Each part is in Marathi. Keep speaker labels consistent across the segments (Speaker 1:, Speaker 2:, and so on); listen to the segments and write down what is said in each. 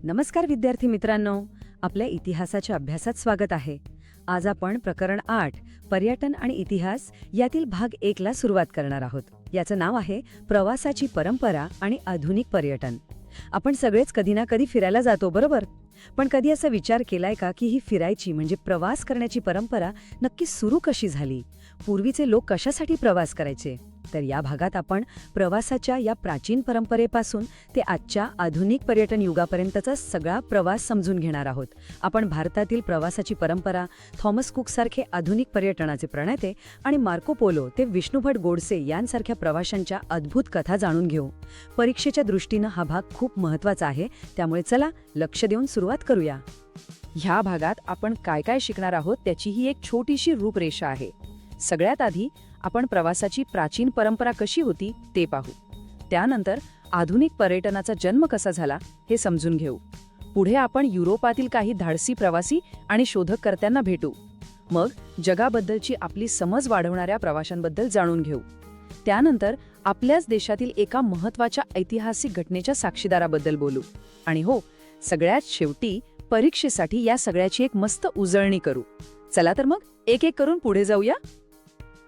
Speaker 1: नमस्कार विद्यार्थी मित्रांनो, आपल्या इतिहासाच्या अभ्यासात स्वागत आहे. आज आपण प्रकरण 8 पर्यटन आणि इतिहास यातील भाग 1 ला सुरुवात करणार आहोत. याचं नाव आहे प्रवासाची परंपरा आणि आधुनिक पर्यटन. आपण सगळेच कधी ना कधी फिरायला जातो, बरोबर? पण कधी असा विचार केलाय का की ही फिरायची म्हणजे प्रवास करण्याची परंपरा नक्की सुरू कशी झाली? पूर्वीचे लोक कशासाठी प्रवास करायचे? तर या भागात आपण प्रवासाच्या या प्राचीन परंपरेपासून ते आजच्या आधुनिक पर्यटन युगापर्यंतचा सगळा प्रवास समजून घेणार आहोत. आपण भारतातील प्रवासाची परंपरा, थॉमस कुक सारखे आधुनिक पर्यटनाचे प्रणेते आणि मार्को पोलो ते विष्णुभट गोडसे यांसारख्या प्रवाशांच्या अद्भुत कथा जाणून घेऊ. परीक्षेच्या दृष्टीनं हा भाग खूप महत्त्वाचा आहे, त्यामुळे चला लक्ष देऊन सुरुवात करूया.
Speaker 2: ह्या भागात आपण काय काय शिकणार आहोत त्याची ही एक छोटीशी रूपरेषा आहे. सगळ्यात आधी आपण प्रवासाची प्राचीन परंपरा कशी होती ते पाहू. त्यानंतर आधुनिक पर्यटनाचा जन्म कसा झाला हे समजून घेऊ. पुढे आपण युरोपातील काही धाडसी प्रवासी आणि शोधकर्त्यांना भेटू. मग जगाबद्दलची आपली समज वाढवणाऱ्या प्रवाशांबद्दल जाणून घेऊ. त्यानंतर आपल्याच देशातील एका महत्त्वाच्या ऐतिहासिक घटनेच्या साक्षीदाराबद्दल बोलू. आणि हो, सगळ्यात शेवटी परीक्षेसाठी या सगळ्याची एक मस्त उजळणी करू. चला तर मग एक एक करून पुढे जाऊया.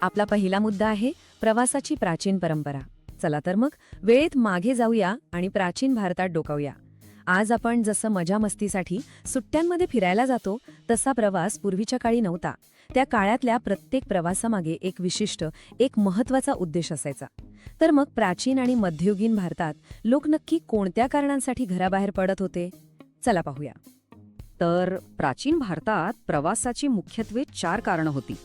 Speaker 1: आपला पहिला मुद्दा आहे प्रवासाची प्राचीन परंपरा. चला तर मग वेळेत मागे जाऊया आणि प्राचीन भारतात डोकावूया. आज आपण जसं मजा मस्तीसाठी सुट्ट्यांमध्ये फिरायला जातो, तसा प्रवास पूर्वीच्या काळी नव्हता. त्या काळातल्या प्रत्येक प्रवासामागे एक विशिष्ट, एक महत्त्वाचा उद्देश असायचा. तर मग प्राचीन आणि मध्ययुगीन भारतात लोक नक्की कोणत्या कारणांसाठी घराबाहेर पडत होते? चला पाहूया. तर प्राचीन भारतात प्रवासाची मुख्यत्वे 4 कारणं होती.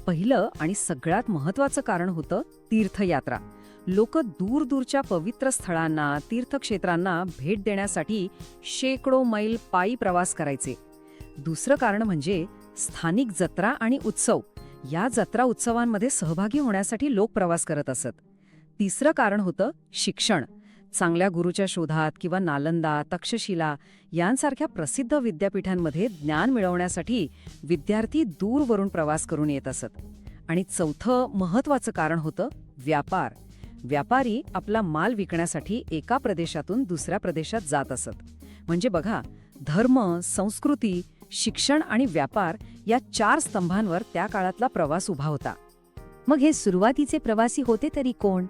Speaker 1: पहिलं आणि सगळ्यात महत्त्वाचं कारण होतं तीर्थयात्रा. लोक दूरदूरच्या पवित्र स्थळांना, तीर्थक्षेत्रांना भेट देण्यासाठी शेकडो मैल पायी प्रवास करायचे. दुसरं कारण म्हणजे स्थानिक जत्रा आणि उत्सव. या जत्रा उत्सवांमध्ये सहभागी होण्यासाठी लोक प्रवास करत असत. तिसरं कारण होतं शिक्षण. चांगल्या गुरुच्या शोधात किंवा नालंदा, तक्षशिला यांसारख्या प्रसिद्ध विद्यापीठांमध्ये ज्ञान मिळवण्यासाठी विद्यार्थी दूरवरून प्रवास करून येत असत. आणि चौथं महत्त्वाचं कारण होतं व्यापार. व्यापारी आपला माल विकण्यासाठी एका प्रदेशातून दुसऱ्या प्रदेशात जात असत. म्हणजे बघा, धर्म, संस्कृती, शिक्षण आणि व्यापार या 4 स्तंभांवर त्या काळातला प्रवास उभा होता. मग हे सुरुवातीचे प्रवासी होते तरी कोण?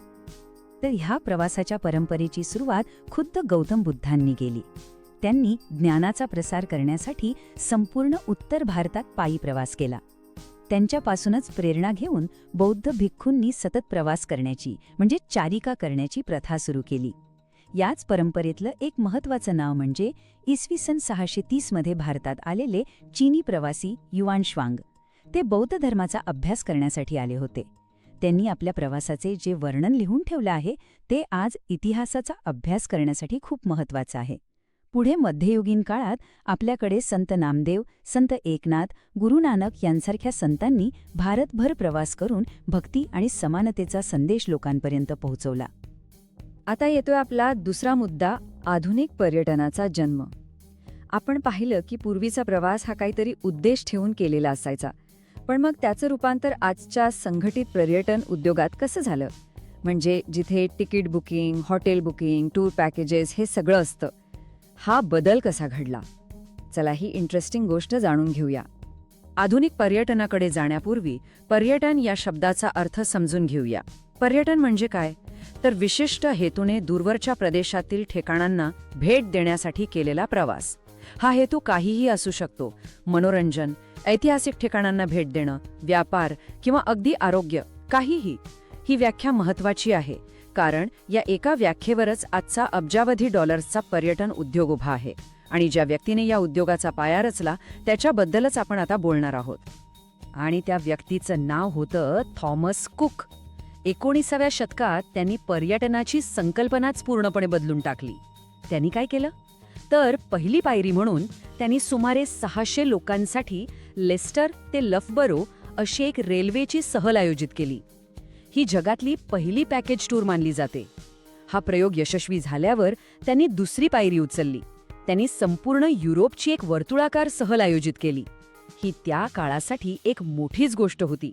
Speaker 1: तर ह्या प्रवासाच्या परंपरेची सुरुवात खुद्द गौतम बुद्धांनी केली. त्यांनी ज्ञानाचा प्रसार करण्यासाठी संपूर्ण उत्तर भारतात पायी प्रवास केला. त्यांच्यापासूनच प्रेरणा घेऊन बौद्ध भिक्खूंनी सतत प्रवास करण्याची म्हणजे चारिका करण्याची प्रथा सुरू केली. याच परंपरेतलं एक महत्त्वाचं नाव म्हणजे इसवी सन 630 मध्ये भारतात आलेले चीनी प्रवासी युआन श्वांग. ते बौद्ध धर्माचा अभ्यास करण्यासाठी आले होते. त्यांनी आपल्या प्रवासाचे जे वर्णन लिहून ठेवलं आहे ते आज इतिहासाचा अभ्यास करण्यासाठी खूप महत्त्वाचं आहे. पुढे मध्ययुगीन काळात आपल्याकडे संत नामदेव, संत एकनाथ, गुरु नानक यांसारख्या संतांनी भारतभर प्रवास करून भक्ती आणि समानतेचा संदेश लोकांपर्यंत पोहोचवला. आता येतोय आपला दुसरा मुद्दा, आधुनिक पर्यटनाचा जन्म. आपण पाहिलं की पूर्वीचा प्रवास हा काहीतरी उद्देश ठेवून केलेला असायचा. पण मग त्याचं रूपांतर आजच्या संघटित पर्यटन उद्योगात कसं झालं? म्हणजे जिथे ticket booking, hotel booking, tour packages हे सगळं असतं. हा बदल कसा घडला? चला ही इंटरेस्टिंग गोष्ट जाणून घेऊया. आधुनिक पर्यटनाकडे जाण्यापूर्वी पर्यटन या शब्दाचा अर्थ समजून घेऊया. पर्यटन म्हणजे काय? तर विशिष्ट हेतूने दूरवरच्या प्रदेशातील ठिकाणांना भेट देण्यासाठी केलेला प्रवास. हा हेतू काहीही असू शकतो. मनोरंजन, ऐतिहासिक ठिकाणांना भेट देणं, व्यापार किंवा अगदी आरोग्य, काहीही. ही व्याख्या महत्त्वाची आहे, कारण या एका व्याख्येवरच आजचा अब्जावधी डॉलर्सचा पर्यटन उद्योग उभा आहे. आणि ज्या व्यक्तीने या उद्योगाचा पाया रचला त्याच्याबद्दलच आपण आता बोलणार आहोत. आणि त्या व्यक्तीचं नाव होतं थॉमस कुक. 19व्या शतकात त्यांनी पर्यटनाची संकल्पनाच पूर्णपणे बदलून टाकली. त्यांनी काय केलं? तर पहिली पायरी म्हणून त्यांनी सुमारे 600 लोकांसाठी लेस्टर ते लफबरो अशी एक रेल्वेची सहल आयोजित केली. ही जगातली पहिली पॅकेज टूर मानली जाते. हा प्रयोग यशस्वी झाल्यावर त्यांनी दुसरी पायरी उचलली. त्यांनी संपूर्ण युरोपची एक वर्तुळाकार सहल आयोजित केली. ही त्या काळासाठी एक मोठीच गोष्ट होती.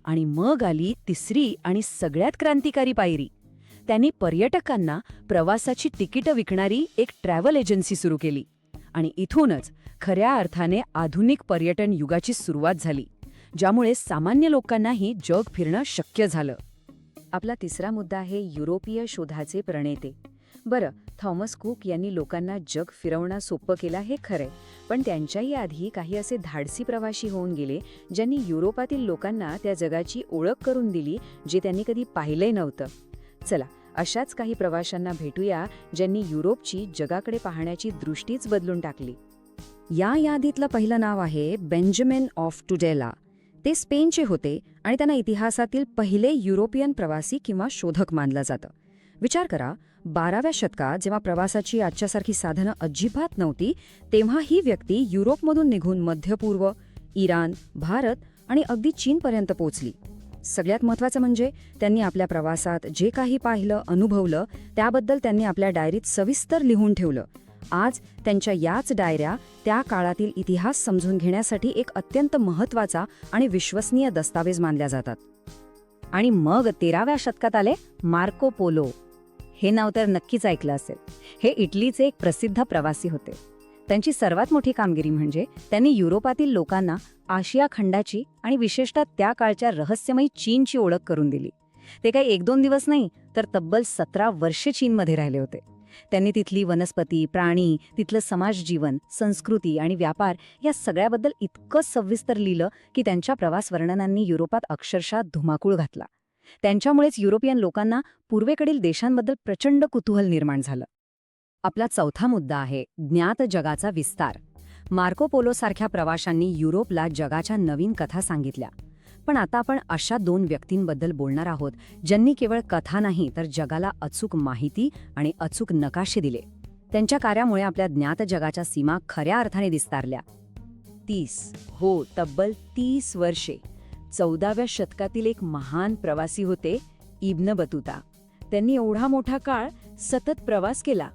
Speaker 1: आणि मग आली तिसरी आणि सगळ्यात क्रांतिकारी पायरी. त्यांनी पर्यटकांना प्रवासाची तिकीटं विकणारी एक ट्रॅव्हल एजन्सी सुरू केली.
Speaker 2: आणि इथूनच खऱ्या अर्थाने आधुनिक पर्यटन युगाची सुरुवात झाली, ज्यामुळे सामान्य लोकांनाही जग फिरणं शक्य झालं.
Speaker 1: आपला तिसरा मुद्दा आहे युरोपीय शोधाचे प्रणेते. बरं, थॉमस कुक यांनी लोकांना जग फिरवणं सोपं केलं हे खरंय, पण त्यांच्याही आधी काही असे धाडसी प्रवासी होऊन गेले ज्यांनी युरोपातील लोकांना त्या जगाची ओळख करून दिली जे त्यांनी कधी पाहिलंय नव्हतं. चला, अशाच काही प्रवाशांना भेटूया ज्यांनी युरोपची जगाकडे पाहण्याची दृष्टीच बदलून टाकली. या यादीतलं पहिलं नाव आहे बेंजामिन ऑफ टुडेला. ते स्पेनचे होते आणि त्यांना इतिहासातील पहिले युरोपियन प्रवासी किंवा शोधक मानलं जातं. विचार करा, 12व्या शतकात जेव्हा प्रवासाची आजच्यासारखी साधनं अजिबात नव्हती, तेव्हा ही व्यक्ती युरोपमधून निघून मध्यपूर्व, इराण, भारत आणि अगदी चीनपर्यंत पोहोचली. सगळ्यात महत्त्वाचं म्हणजे त्यांनी आपल्या प्रवासात जे काही पाहिलं, अनुभवलं, त्याबद्दल त्यांनी आपल्या डायरीत सविस्तर लिहून ठेवलं. आज त्यांच्या याच डायऱ्या त्या काळातील इतिहास समजून घेण्यासाठी एक अत्यंत महत्त्वाचा आणि विश्वसनीय दस्तावेज मानल्या जातात. आणि मग 13व्या शतकात आले मार्को पोलो. हे नाव तर नक्कीच ऐकलं असेल. हे इटलीचे एक प्रसिद्ध प्रवासी होते. त्यांची सर्वात मोठी कामगिरी म्हणजे त्यांनी युरोपातील लोकांना आशिया खंडाची आणि विशेषतः त्या काळच्या रहस्यमयी चीनची ओळख करून दिली. ते काही 1-2 दिवस नाही, तर तब्बल 17 वर्षे चीनमध्ये राहिले होते. त्यांनी तिथली वनस्पती, प्राणी, तिथलं समाज जीवन, संस्कृती आणि व्यापार या सगळ्याबद्दल इतकं सविस्तर लिहिलं की त्यांच्या प्रवास वर्णनांनी युरोपात अक्षरशः धुमाकूळ घातला. त्यांच्यामुळेच युरोपियन लोकांना पूर्वेकडील देशांबद्दल प्रचंड कुतूहल निर्माण झालं. आपला चौथा मुद्दा आहे ज्ञात जगाचा विस्तार. मार्को पोलोसारख्या प्रवाशांनी युरोपला जगाच्या नवीन कथा सांगितल्या. पण आता आपण अशा 2 व्यक्तींबद्दल बोलणार आहोत ज्यांनी केवळ कथा नाही तर जगाला अचूक माहिती आणि अचूक नकाशे दिले. त्यांच्या कार्यामुळे आपल्या ज्ञात जगाच्या सीमा खऱ्या अर्थाने विस्तारल्या. तब्बल 30 वर्षे. 14व्या शतकातील एक महान प्रवासी होते इब्न बतूता. त्यांनी एवढा मोठा काळ सतत प्रवास केला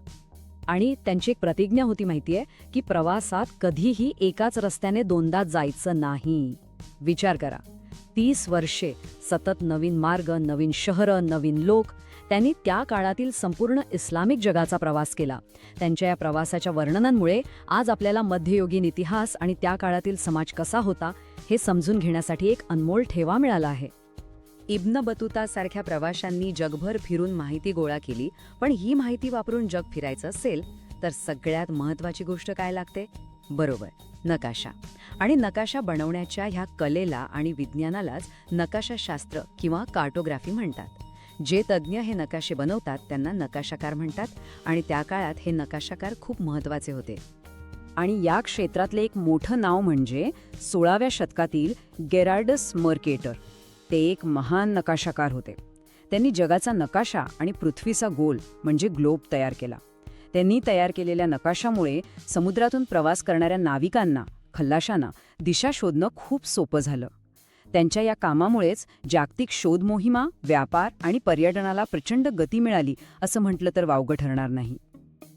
Speaker 1: आणि त्यांची एक प्रतिज्ञा होती माहितीये की प्रवासात कधीही एकाच रस्त्याने 2दा जायचं नाही. विचार करा, 30 वर्षे सतत नवीन मार्ग, नवीन शहरं, नवीन लोक. त्यांनी त्या काळातील संपूर्ण इस्लामिक जगाचा प्रवास केला. त्यांच्या या प्रवासाच्या वर्णनांमुळे आज आपल्याला मध्ययुगीन इतिहास आणि त्या काळातील समाज कसा होता हे समजून घेण्यासाठी एक अनमोल ठेवा मिळाला आहे. इब्न बतूता सारख्या प्रवाशांनी जगभर फिरून माहिती गोळा केली. पण ही माहिती वापरून जग फिरायचं असेल तर सगळ्यात महत्त्वाची गोष्ट काय लागते? बरोबर, नकाशा. आणि नकाशा बनवण्याच्या ह्या कलेला आणि विज्ञानालाच नकाशाशास्त्र किंवा कार्टोग्राफी म्हणतात. जे तज्ज्ञ हे नकाशे बनवतात त्यांना नकाशाकार म्हणतात आणि त्या काळात हे नकाशाकार खूप महत्त्वाचे होते. आणि या क्षेत्रातले एक मोठं नाव म्हणजे 16व्या शतकातील गेरार्डस मर्केटर. ते एक महान नकाशाकार होते. त्यांनी जगाचा नकाशा आणि पृथ्वीचा गोल म्हणजे ग्लोब तयार केला. त्यांनी तयार केलेल्या नकाशामुळे समुद्रातून प्रवास करणाऱ्या नाविकांना, खल्लाशांना दिशा शोधणं खूप सोपं झालं. त्यांच्या या कामामुळेच जागतिक शोध मोहिमा, व्यापार आणि पर्यटनाला प्रचंड गती मिळाली असं म्हटलं तर वावगं ठरणार नाही.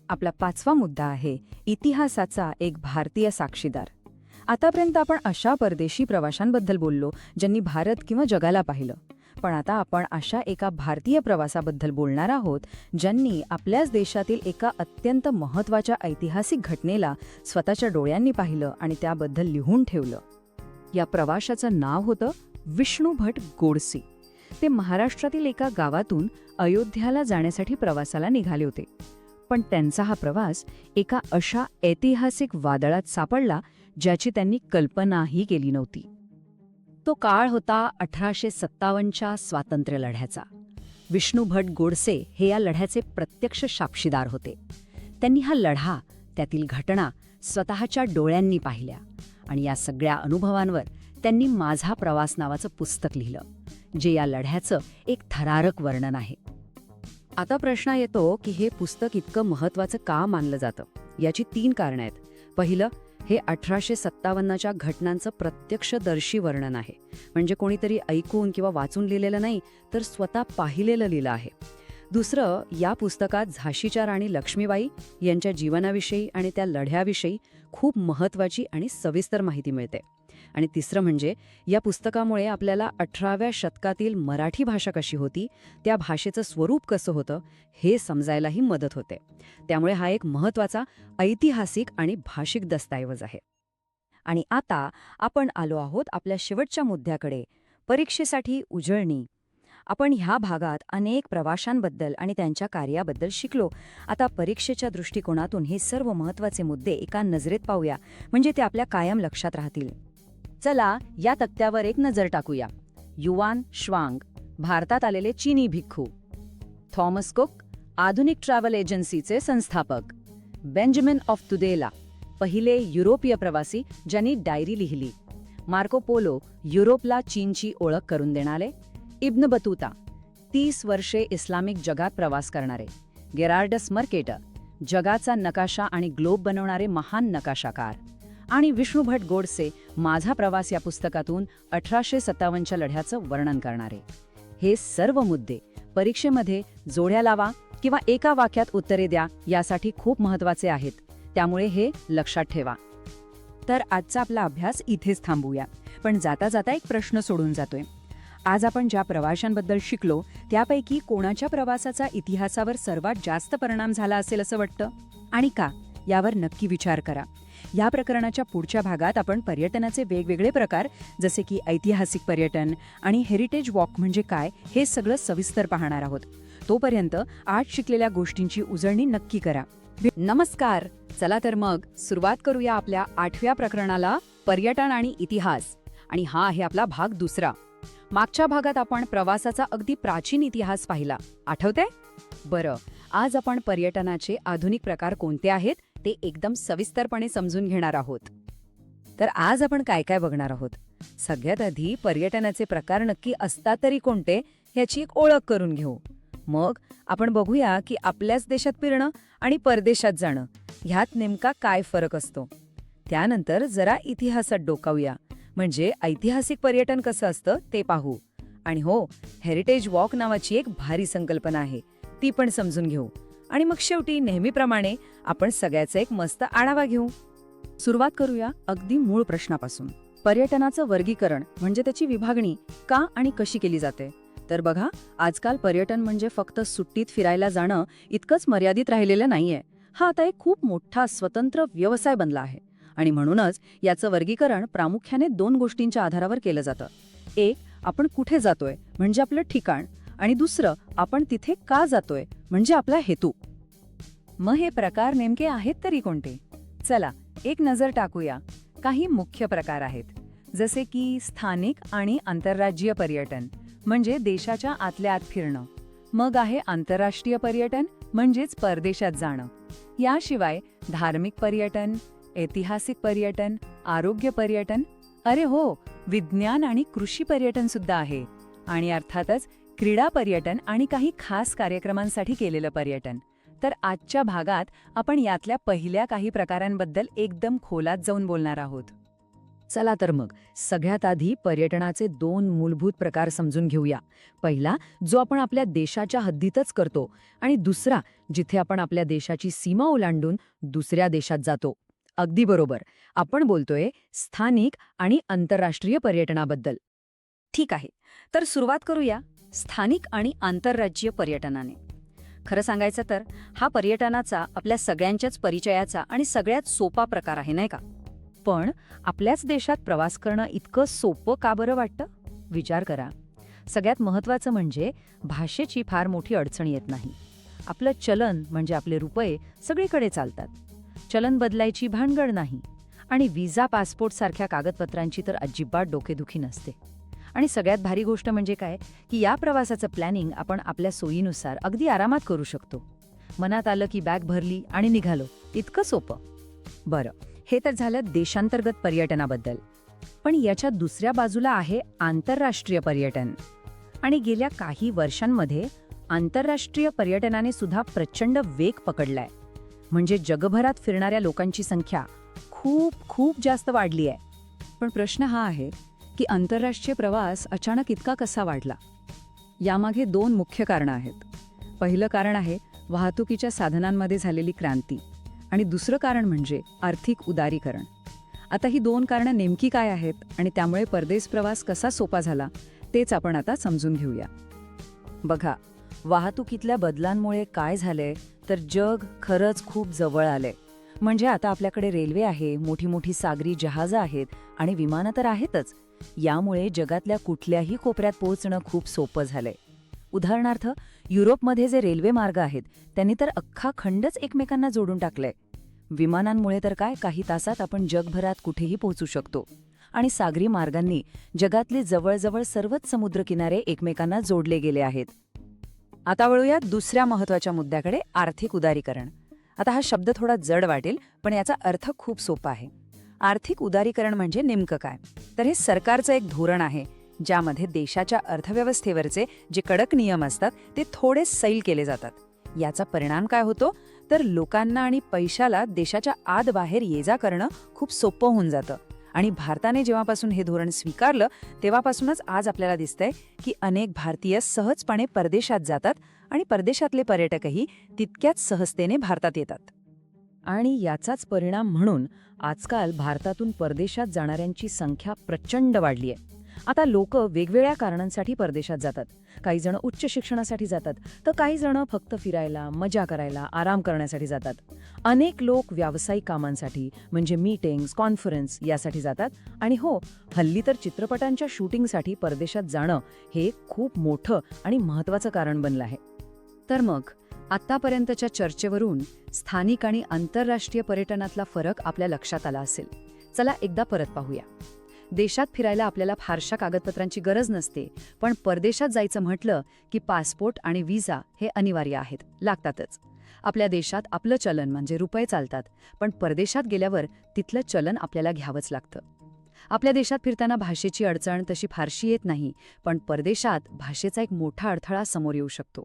Speaker 1: आपला 5वा मुद्दा आहे इतिहासाचा एक भारतीय साक्षीदार. आतापर्यंत आपण अशा परदेशी प्रवाशांबद्दल बोललो ज्यांनी भारत किंवा जगाला पाहिलं. पण आता आपण अशा एका भारतीय प्रवासाबद्दल बोलणार आहोत ज्यांनी आपल्याच देशातील एका अत्यंत महत्त्वाच्या ऐतिहासिक घटनेला स्वतःच्या डोळ्यांनी पाहिलं आणि त्याबद्दल लिहून ठेवलं. या प्रवाशाचं नाव होतं विष्णू भट गोडसे. ते महाराष्ट्रातील एका गावातून अयोध्याला जाण्यासाठी प्रवासाला निघाले होते. पण त्यांचा हा प्रवास एका अशा ऐतिहासिक वादळात सापडला ज्याची त्यांनी कल्पनाही केली नव्हती. तो काळ होता 1857च्या स्वातंत्र्य लढ्याचा. विष्णू भट गोडसे हे या लढ्याचे प्रत्यक्ष साक्षीदार होते. त्यांनी हा लढा, त्यातील घटना स्वतःच्या डोळ्यांनी पाहिल्या आणि या सगळ्या अनुभवांवर त्यांनी माझा प्रवास नावाचं पुस्तक लिहिलं, जे या लढ्याचं एक थरारक वर्णन आहे. आता प्रश्न येतो की हे पुस्तक इतकं महत्त्वाचं का मानलं जातं? याची 3 कारणं आहेत. पहिलं, हे 1857च्या घटनांचं प्रत्यक्षदर्शी वर्णन आहे. म्हणजे कोणीतरी ऐकून किंवा वाचून लिहिलेलं नाही, तर स्वतः पाहिलेलं लिहिलं आहे. दुसरं, या पुस्तकात झाशीच्या राणी लक्ष्मीबाई यांच्या जीवनाविषयी आणि त्या लढ्याविषयी खूप महत्त्वाची आणि सविस्तर माहिती मिळते.
Speaker 2: आणि तिसरं म्हणजे या पुस्तकामुळे आपल्याला 18व्या शतकातील मराठी भाषा कशी होती, त्या भाषेचं स्वरूप कसं होतं, हे समजायलाही मदत होते. त्यामुळे हा एक महत्त्वाचा ऐतिहासिक आणि भाषिक दस्तऐवज आहे. आणि आता आपण आलो आहोत आपल्या शेवटच्या मुद्द्याकडे, परीक्षेसाठी उजळणी. आपण ह्या भागात अनेक प्रवाशांबद्दल आणि त्यांच्या कार्याबद्दल शिकलो. आता परीक्षेच्या दृष्टिकोनातून हे सर्व महत्त्वाचे मुद्दे एका नजरेत पाहूया, म्हणजे ते आपल्या कायम लक्षात राहतील. चला या तक्त्यावर एक नजर टाकूया. युवान श्वांग, भारतात आलेले चीनी भिक्खू. थॉमस कुक, आधुनिक ट्रॅव्हल एजन्सीचे संस्थापक. बेंजामिन ऑफ तुदेला, पहिले युरोपीय प्रवासी ज्यांनी डायरी लिहिली. मार्को पोलो, युरोपला चीनची ओळख करून देणारे. इब्न बतूता, 30 वर्षे इस्लामिक जगात प्रवास करणारे. गेरार्डस मर्केटर, जगाचा नकाशा आणि ग्लोब बनवणारे महान नकाशाकार. आणि विष्णू भट गोडसे, माझा प्रवास या पुस्तकातून 1857च्या लढ्याचं वर्णन करणारे. हे सर्व मुद्दे परीक्षेमध्ये जोड्या लावा किंवा एका वाक्यात उत्तरे द्या यासाठी खूप महत्त्वाचे आहेत. त्यामुळे हे लक्षात ठेवा. तर आजचा आपला अभ्यास इथेच थांबूया. पण जाता जाता एक प्रश्न सोडून जातोय. आज आपण ज्या प्रवाशांबद्दल शिकलो त्यापैकी कोणाच्या प्रवासाचा इतिहासावर सर्वात जास्त परिणाम झाला असेल असं वाटतं, आणि का, यावर नक्की विचार करा. या प्रकरणाच्या पुढच्या भागात आपण पर्यटनाचे वेगवेगळे प्रकार, जसे की ऐतिहासिक पर्यटन आणि हेरिटेज वॉक म्हणजे काय, हे सगळं सविस्तर पाहणार आहोत. तोपर्यंत आज शिकलेल्या गोष्टींची उजळणी नक्की करा. नमस्कार. चला तर मग सुरुवात करूया आपल्या 8व्या प्रकरणाला, पर्यटन आणि इतिहास. आणि हा आहे आपला भाग दुसरा. मागच्या भागात आपण प्रवासाचा अगदी प्राचीन इतिहास पाहिला, आठवतंय? बरं, आज आपण पर्यटनाचे आधुनिक प्रकार कोणते आहेत ते एकदम सविस्तरपणे समजून घेणार आहोत. तर आज आपण काय काय बघणार आहोत? सगळ्यात आधी पर्यटनाचे प्रकार नक्की असतात तरी कोणते ह्याची एक ओळख करून घेऊ. मग आपण बघूया की आपल्याच देशात फिरणं आणि परदेशात जाणं ह्यात नेमका काय फरक असतो. त्यानंतर जरा इतिहासात डोकावूया, म्हणजे ऐतिहासिक पर्यटन कसं असतं ते पाहू. आणि हो, हेरिटेज वॉक नावाची एक भारी संकल्पना आहे, ती पण समजून घेऊ. आणि मग शेवटी नेहमीप्रमाणे आपण सगळ्याचा एक मस्त आढावा घेऊ. सुरुवात करूया अगदी मूळ प्रश्नापासून. पर्यटनाचं वर्गीकरण म्हणजे त्याची विभागणी का आणि कशी केली जाते? तर बघा, आजकाल पर्यटन म्हणजे फक्त सुट्टीत फिरायला जाणं इतकंच मर्यादित राहिलेलं नाहीये. हा आता एक खूप मोठा स्वतंत्र व्यवसाय बनला आहे. आणि म्हणूनच याचं वर्गीकरण प्रामुख्याने 2 गोष्टींच्या आधारावर केलं जातं. एक, आपण कुठे जातोय म्हणजे आपलं ठिकाण, आणि दुसरं, आपण तिथे का जातोय म्हणजे आपला हेतू. मग हे प्रकार नेमके आहेत तरी कोणते? चला एक नजर टाकूया. काही मुख्य प्रकार आहेत, जसे की स्थानिक आणि आंतरराज्यीय पर्यटन म्हणजे देशाच्या आतल्या आत फिरणं. मग आहे आंतरराष्ट्रीय पर्यटन म्हणजेच परदेशात जाणं. याशिवाय धार्मिक पर्यटन, ऐतिहासिक पर्यटन, आरोग्य पर्यटन, अरे हो, विज्ञान आणि कृषी पर्यटन सुद्धा आहे. आणि अर्थातच क्रीडा पर्यटन आणि काही खास कार्यक्रमांसाठी केलेलं पर्यटन. तर आजच्या भागात आपण यातल्या पहिल्या काही प्रकारांबद्दल एकदम खोलात जाऊन बोलणार आहोत. चला तर मग सगळ्यात आधी पर्यटनाचे 2 मूलभूत प्रकार समजून घेऊया. पहिला, जो आपण आपल्या देशाच्या हद्दीतच करतो, आणि दुसरा, जिथे आपण आपल्या देशाची सीमा ओलांडून दुसऱ्या देशात जातो. अगदी बरोबर, आपण बोलतोय स्थानिक आणि आंतरराष्ट्रीय पर्यटनाबद्दल. ठीक आहे, तर सुरुवात करूया स्थानिक आणि आंतरराज्यीय पर्यटनाने. खरं सांगायचं तर हा पर्यटनाचा आपल्या सगळ्यांच्याच परिचयाचा आणि सगळ्यात सोपा प्रकार आहे, नाही का? पण आपल्याच देशात प्रवास करणं इतकं सोपं का बरं वाटतं? विचार करा. सगळ्यात महत्त्वाचं म्हणजे भाषेची फार मोठी अडचण येत नाही. आपलं चलन म्हणजे आपले रुपये सगळीकडे चालतात. चलन बदलायची भानगड नाही. आणि व्हिसा, पासपोर्ट सारख्या कागदपत्रांची तर अजिबात डोकेदुखी नसते. आणि सगळ्यात भारी गोष्ट म्हणजे काय की या प्रवासाचं प्लॅनिंग आपण आपल्या सोयीनुसार अगदी आरामात करू शकतो. मनात आलं की बॅग भरली आणि निघालो, इतकं सोपं. बरं, हे तर झालं देशांतर्गत पर्यटनाबद्दल. पण याच्या दुसऱ्या बाजूला आहे आंतरराष्ट्रीय पर्यटन. आणि गेल्या काही वर्षांमध्ये आंतरराष्ट्रीय पर्यटनाने सुद्धा प्रचंड वेग पकडलाय. म्हणजे जगभरात फिरणाऱ्या लोकांची संख्या खूप खूप जास्त वाढली आहे. पण प्रश्न हा आहे की आंतरराष्ट्रीय प्रवास अचानक इतका कसा वाढला? यामागे 2 मुख्य कारणं आहेत. पहिलं कारण आहे वाहतुकीच्या साधनांमध्ये झालेली क्रांती, आणि दुसरं कारण म्हणजे आर्थिक उदारीकरण. आता ही 2 कारणं नेमकी काय आहेत आणि त्यामुळे परदेश प्रवास कसा सोपा झाला तेच आपण आता समजून घेऊया. बघा, वाहतुकीतल्या बदलांमुळे काय झालंय तर जग खरंच खूप जवळ आलंय. म्हणजे आता आपल्याकडे रेल्वे आहे, मोठी मोठी सागरी जहाजं आहेत आणि विमानं तर आहेतच. यामुळे जगातल्या कुठल्याही कोपऱ्यात पोहोचणं खूप सोपं झालंय. उदाहरणार्थ, युरोपमध्ये जे रेल्वे मार्ग आहेत त्यांनी तर अख्खा खंडच एकमेकांना जोडून टाकलंय. विमानांमुळे तर काय, काही तासात आपण जगभरात कुठेही पोहोचू शकतो. आणि सागरी मार्गांनी जगातले जवळजवळ सर्वच समुद्रकिनारे एकमेकांना जोडले गेले आहेत. आता वळूया दुसऱ्या महत्त्वाच्या मुद्द्याकडे, आर्थिक उदारीकरण. आता हा शब्द थोडा जड वाटेल, पण याचा अर्थ खूप सोपा आहे. आर्थिक उदारीकरण म्हणजे नेमकं काय? तर हे सरकारचं एक धोरण आहे ज्यामध्ये देशाच्या अर्थव्यवस्थेवरचे जे कडक नियम असतात ते थोडे सैल केले जातात. याचा परिणाम काय होतो तर लोकांना आणि पैशाला देशाच्या आत बाहेर ये-जा करणं खूप सोपं होऊन जातं. आणि भारताने जेव्हापासून हे धोरण स्वीकारलं तेव्हापासूनच आज आपल्याला दिसतंय की अनेक भारतीय सहजपणे परदेशात जातात आणि परदेशातले पर्यटकही तितक्याच सहजतेने भारतात येतात. आणि याचाच परिणाम म्हणून आजकाल भारतातून परदेशात जाणाऱ्यांची संख्या प्रचंड वाढली आहे. आता लोक वेगवेगळ्या कारणांसाठी परदेशात जातात. काही जण उच्च शिक्षणासाठी जातात, तर काही जण फक्त फिरायला, मजा करायला, आराम करण्यासाठी जातात. अनेक लोक व्यावसायिक कामांसाठी म्हणजे मीटिंग्स, कॉन्फरन्स यासाठी जातात. आणि हो, हल्ली तर चित्रपटांच्या शूटिंगसाठी परदेशात जाणं हे खूप मोठं आणि महत्त्वाचं कारण बनलं आहे. तर मग आत्तापर्यंतच्या चर्चेवरून स्थानिक आणि आंतरराष्ट्रीय पर्यटनातला फरक आपल्या लक्षात आला असेल. चला एकदा परत पाहूया. देशात फिरायला आपल्याला फारशा कागदपत्रांची गरज नसते, पण परदेशात जायचं म्हटलं की पासपोर्ट आणि व्हिसा हे अनिवार्य आहेत, लागतातच. आपल्या देशात आपलं चलन म्हणजे रुपये चालतात, पण परदेशात गेल्यावर तिथलं चलन आपल्याला घ्यावंच लागतं. आपल्या देशात फिरताना भाषेची अडचण तशी फारशी येत नाही, पण परदेशात भाषेचा एक मोठा अडथळा समोर येऊ शकतो.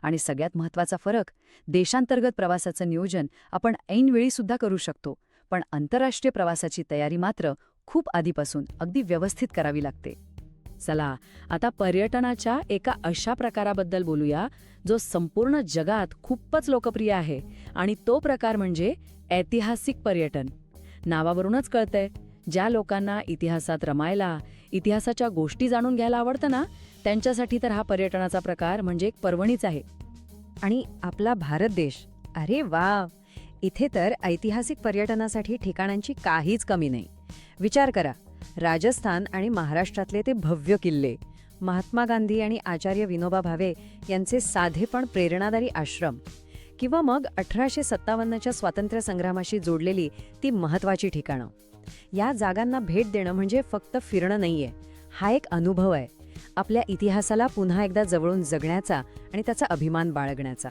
Speaker 2: आणि सगळ्यात महत्त्वाचा फरक, देशांतर्गत प्रवासाचं नियोजन आपण ऐनवेळी सुद्धा करू शकतो, पण आंतरराष्ट्रीय प्रवासाची तयारी मात्र खूप आधीपासून अगदी व्यवस्थित करावी लागते. चला आता पर्यटनाच्या एका अशा प्रकाराबद्दल बोलूया जो संपूर्ण जगात खूपच लोकप्रिय आहे, आणि तो प्रकार म्हणजे ऐतिहासिक पर्यटन. नावावरूनच कळतंय, ज्या लोकांना इतिहासात रमायला, इतिहासाच्या गोष्टी जाणून घ्यायला आवडतं ना, त्यांच्यासाठी तर हा पर्यटनाचा प्रकार म्हणजे एक पर्वणीच आहे.
Speaker 1: आणि आपला भारत देश, अरे वा, इथे तर ऐतिहासिक पर्यटनासाठी ठिकाणांची काहीच कमी नाही. विचार करा, राजस्थान आणि महाराष्ट्रातले ते भव्य किल्ले, महात्मा गांधी आणि आचार्य विनोबा भावे यांचे साधे पण प्रेरणादायी आश्रम, किंवा मग 1857च्या स्वातंत्र्य संग्रामाशी जोडलेली ती महत्त्वाची ठिकाणं. या जागांना भेट देणं म्हणजे फक्त फिरणं नाहीये, हा एक अनुभव आहे, आपल्या इतिहासाला पुन्हा एकदा जवळून जगण्याचा आणि त्याचा अभिमान बाळगण्याचा.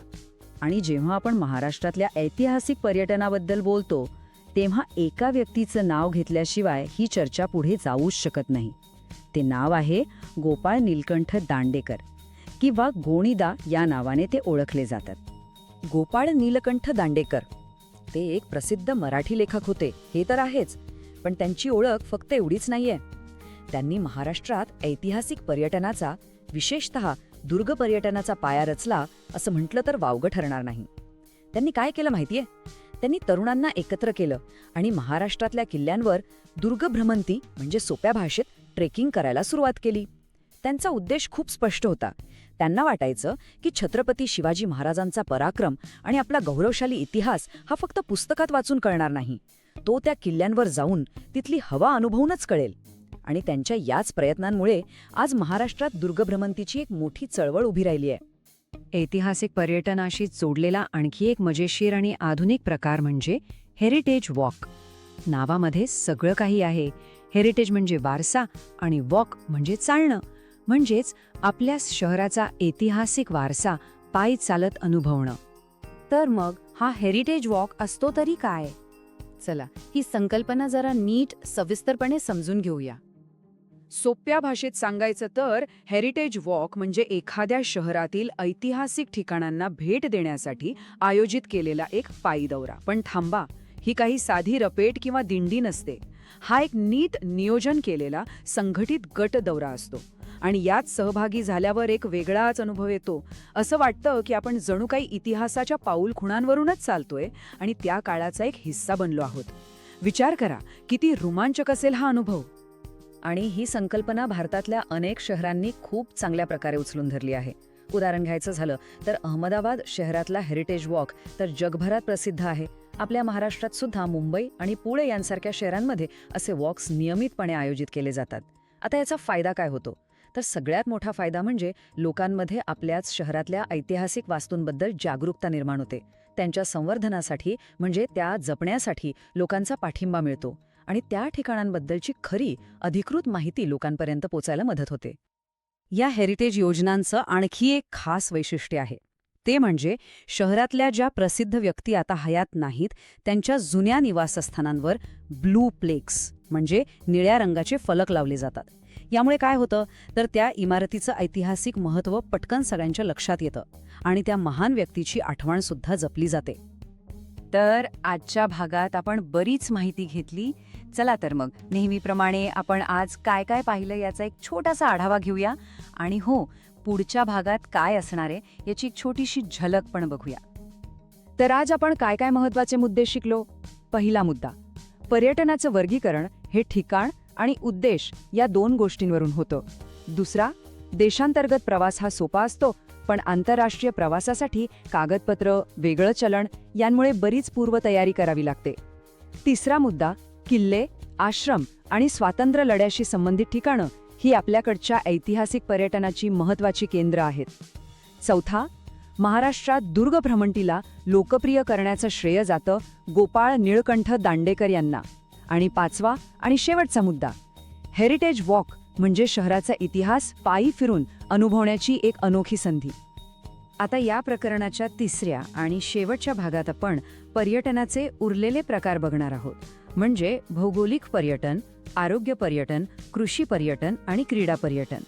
Speaker 2: आणि जेव्हा आपण महाराष्ट्रातल्या ऐतिहासिक पर्यटनाबद्दल बोलतो तेव्हा एका व्यक्तीचं नाव घेतल्याशिवाय ही चर्चा पुढे जाऊच शकत नाही. ते नाव आहे गोपाळ नीलकंठ दांडेकर, किंवा गोणीदा या नावाने ते ओळखले जातात.
Speaker 1: गोपाळ नीलकंठ दांडेकर, ते एक प्रसिद्ध मराठी लेखक होते, हे तर आहेच, पण त्यांची ओळख फक्त एवढीच नाहीये. त्यांनी महाराष्ट्रात ऐतिहासिक पर्यटनाचा, विशेषतः दुर्ग पर्यटनाचा पाया रचला असं म्हटलं तर वावगं ठरणार नाही. त्यांनी काय केलं माहितीये? त्यांनी तरुणांना एकत्र केलं आणि महाराष्ट्रातल्या किल्ल्यांवर दुर्ग भ्रमंती म्हणजे सोप्या भाषेत ट्रेकिंग करायला सुरुवात केली. त्यांचा उद्देश खूप स्पष्ट होता. त्यांना वाटायचं की छत्रपती शिवाजी महाराजांचा पराक्रम आणि आपला गौरवशाली इतिहास हा फक्त पुस्तकात वाचून कळणार नाही, तो त्या किल्ल्यांवर जाऊन तिथली हवा अनुभवूनच कळेल. आणि त्यांच्या याच प्रयत्नांमुळे आज महाराष्ट्रात दुर्गभ्रमंतीची एक मोठी चळवळ उभी राहिली आहे.
Speaker 2: ऐतिहासिक पर्यटनाशी जोडलेला आणखी एक मजेशीर आणि आधुनिक प्रकार म्हणजे हेरिटेज वॉक. नावामध्ये सगळं काही आहे. हेरिटेज म्हणजे वारसा आणि वॉक म्हणजे चालणं, म्हणजेच आपल्या शहराचा ऐतिहासिक वारसा पायी चालत अनुभवणं.
Speaker 1: तर मग हा हेरिटेज वॉक असतो तरी काय? चला ही संकल्पना जरा नीट सविस्तरपणे समजून घेऊया.
Speaker 2: सोप्या भाषेत सांगायचं तर हेरिटेज वॉक म्हणजे एखाद्या शहरातील ऐतिहासिक ठिकाणांना भेट देण्यासाठी आयोजित केलेला एक पायी दौरा. पण थांबा, ही काही साधी रपेट किंवा दिंडी नसते. हा एक नीट नियोजन केलेला संघटित गट दौरा असतो आणि यात सहभागी झाल्यावर एक वेगळाच अनुभव येतो. असं वाटतं की आपण जणू काही इतिहासाच्या पाऊलखुणांवरूनच चालतोय आणि त्या काळाचा एक हिस्सा बनलो आहोत. विचार करा, किती रोमांचक असेल हा अनुभव.
Speaker 1: आणि ही संकल्पना भारतातल्या अनेक शहरांनी खूप चांगल्या प्रकारे उचलून धरली आहे. उदाहरण घ्यायचं झालं तर अहमदाबाद शहरातला हेरिटेज वॉक तर जगभरात प्रसिद्ध आहे. आपल्या महाराष्ट्रात सुद्धा मुंबई आणि पुणे यांसारख्या शहरांमध्ये असे वॉक्स नियमितपणे आयोजित केले जातात. आता याचा फायदा काय होतो? तर सगळ्यात मोठा फायदा म्हणजे लोकांमध्ये आपल्याच शहरातल्या ऐतिहासिक वास्तूंबद्दल जागरूकता निर्माण होते. त्यांच्या संवर्धनासाठी म्हणजे त्या जपण्यासाठी लोकांचा पाठिंबा मिळतो आणि त्या ठिकाणांबद्दलची खरी अधिकृत माहिती लोकांपर्यंत पोचायला मदत होते. या हेरिटेज योजनांचं आणखी एक खास वैशिष्ट्य आहे. ते म्हणजे शहरातल्या ज्या प्रसिद्ध व्यक्ती आता हयात नाहीत त्यांच्या जुन्या निवासस्थानांवर ब्लू प्लेक्स म्हणजे निळ्या रंगाचे फलक लावले जातात. यामुळे काय होतं तर त्या इमारतीचं ऐतिहासिक महत्त्व पटकन सगळ्यांच्या लक्षात येतं आणि त्या महान व्यक्तीची आठवण सुद्धा जपली जाते. तर आजच्या भागात आपण बरीच माहिती घेतली. चला तर मग नेहमीप्रमाणे आपण आज काय काय पाहिलं याचा एक छोटासा आढावा घेऊया आणि हो, पुढच्या भागात काय असणार आहे याची एक छोटीशी झलक पण बघूया.
Speaker 2: तर आज आपण काय काय महत्त्वाचे मुद्दे शिकलो. पहिला मुद्दा, पर्यटनाचं वर्गीकरण हे ठिकाण आणि उद्देश या 2 गोष्टींवरून होतं. दुसरा, देशांतर्गत प्रवास हा सोपा असतो, पण आंतरराष्ट्रीय प्रवासासाठी कागदपत्र, वेगळं चलन यांमुळे बरीच पूर्वतयारी करावी लागते. तिसरा मुद्दा, किल्ले, आश्रम आणि स्वातंत्र्य लढ्याशी संबंधित ठिकाणं ही आपल्याकडच्या ऐतिहासिक पर्यटनाची महत्त्वाची केंद्र आहेत. चौथा, महाराष्ट्रात दुर्ग भ्रमंतीला लोकप्रिय करण्याचं श्रेय जातं गोपाळ निळकंठ दांडेकर यांना. आणि पाचवा आणि शेवटचा मुद्दा, हेरिटेज वॉक म्हणजे शहराचा इतिहास पायी फिरून अनुभवण्याची एक अनोखी संधी. आता या प्रकरणाच्या तिसऱ्या आणि शेवटच्या भागात आपण पर्यटनाचे उरलेले प्रकार बघणार आहोत. म्हणजे भौगोलिक पर्यटन, आरोग्य पर्यटन, कृषी पर्यटन आणि क्रीडा पर्यटन.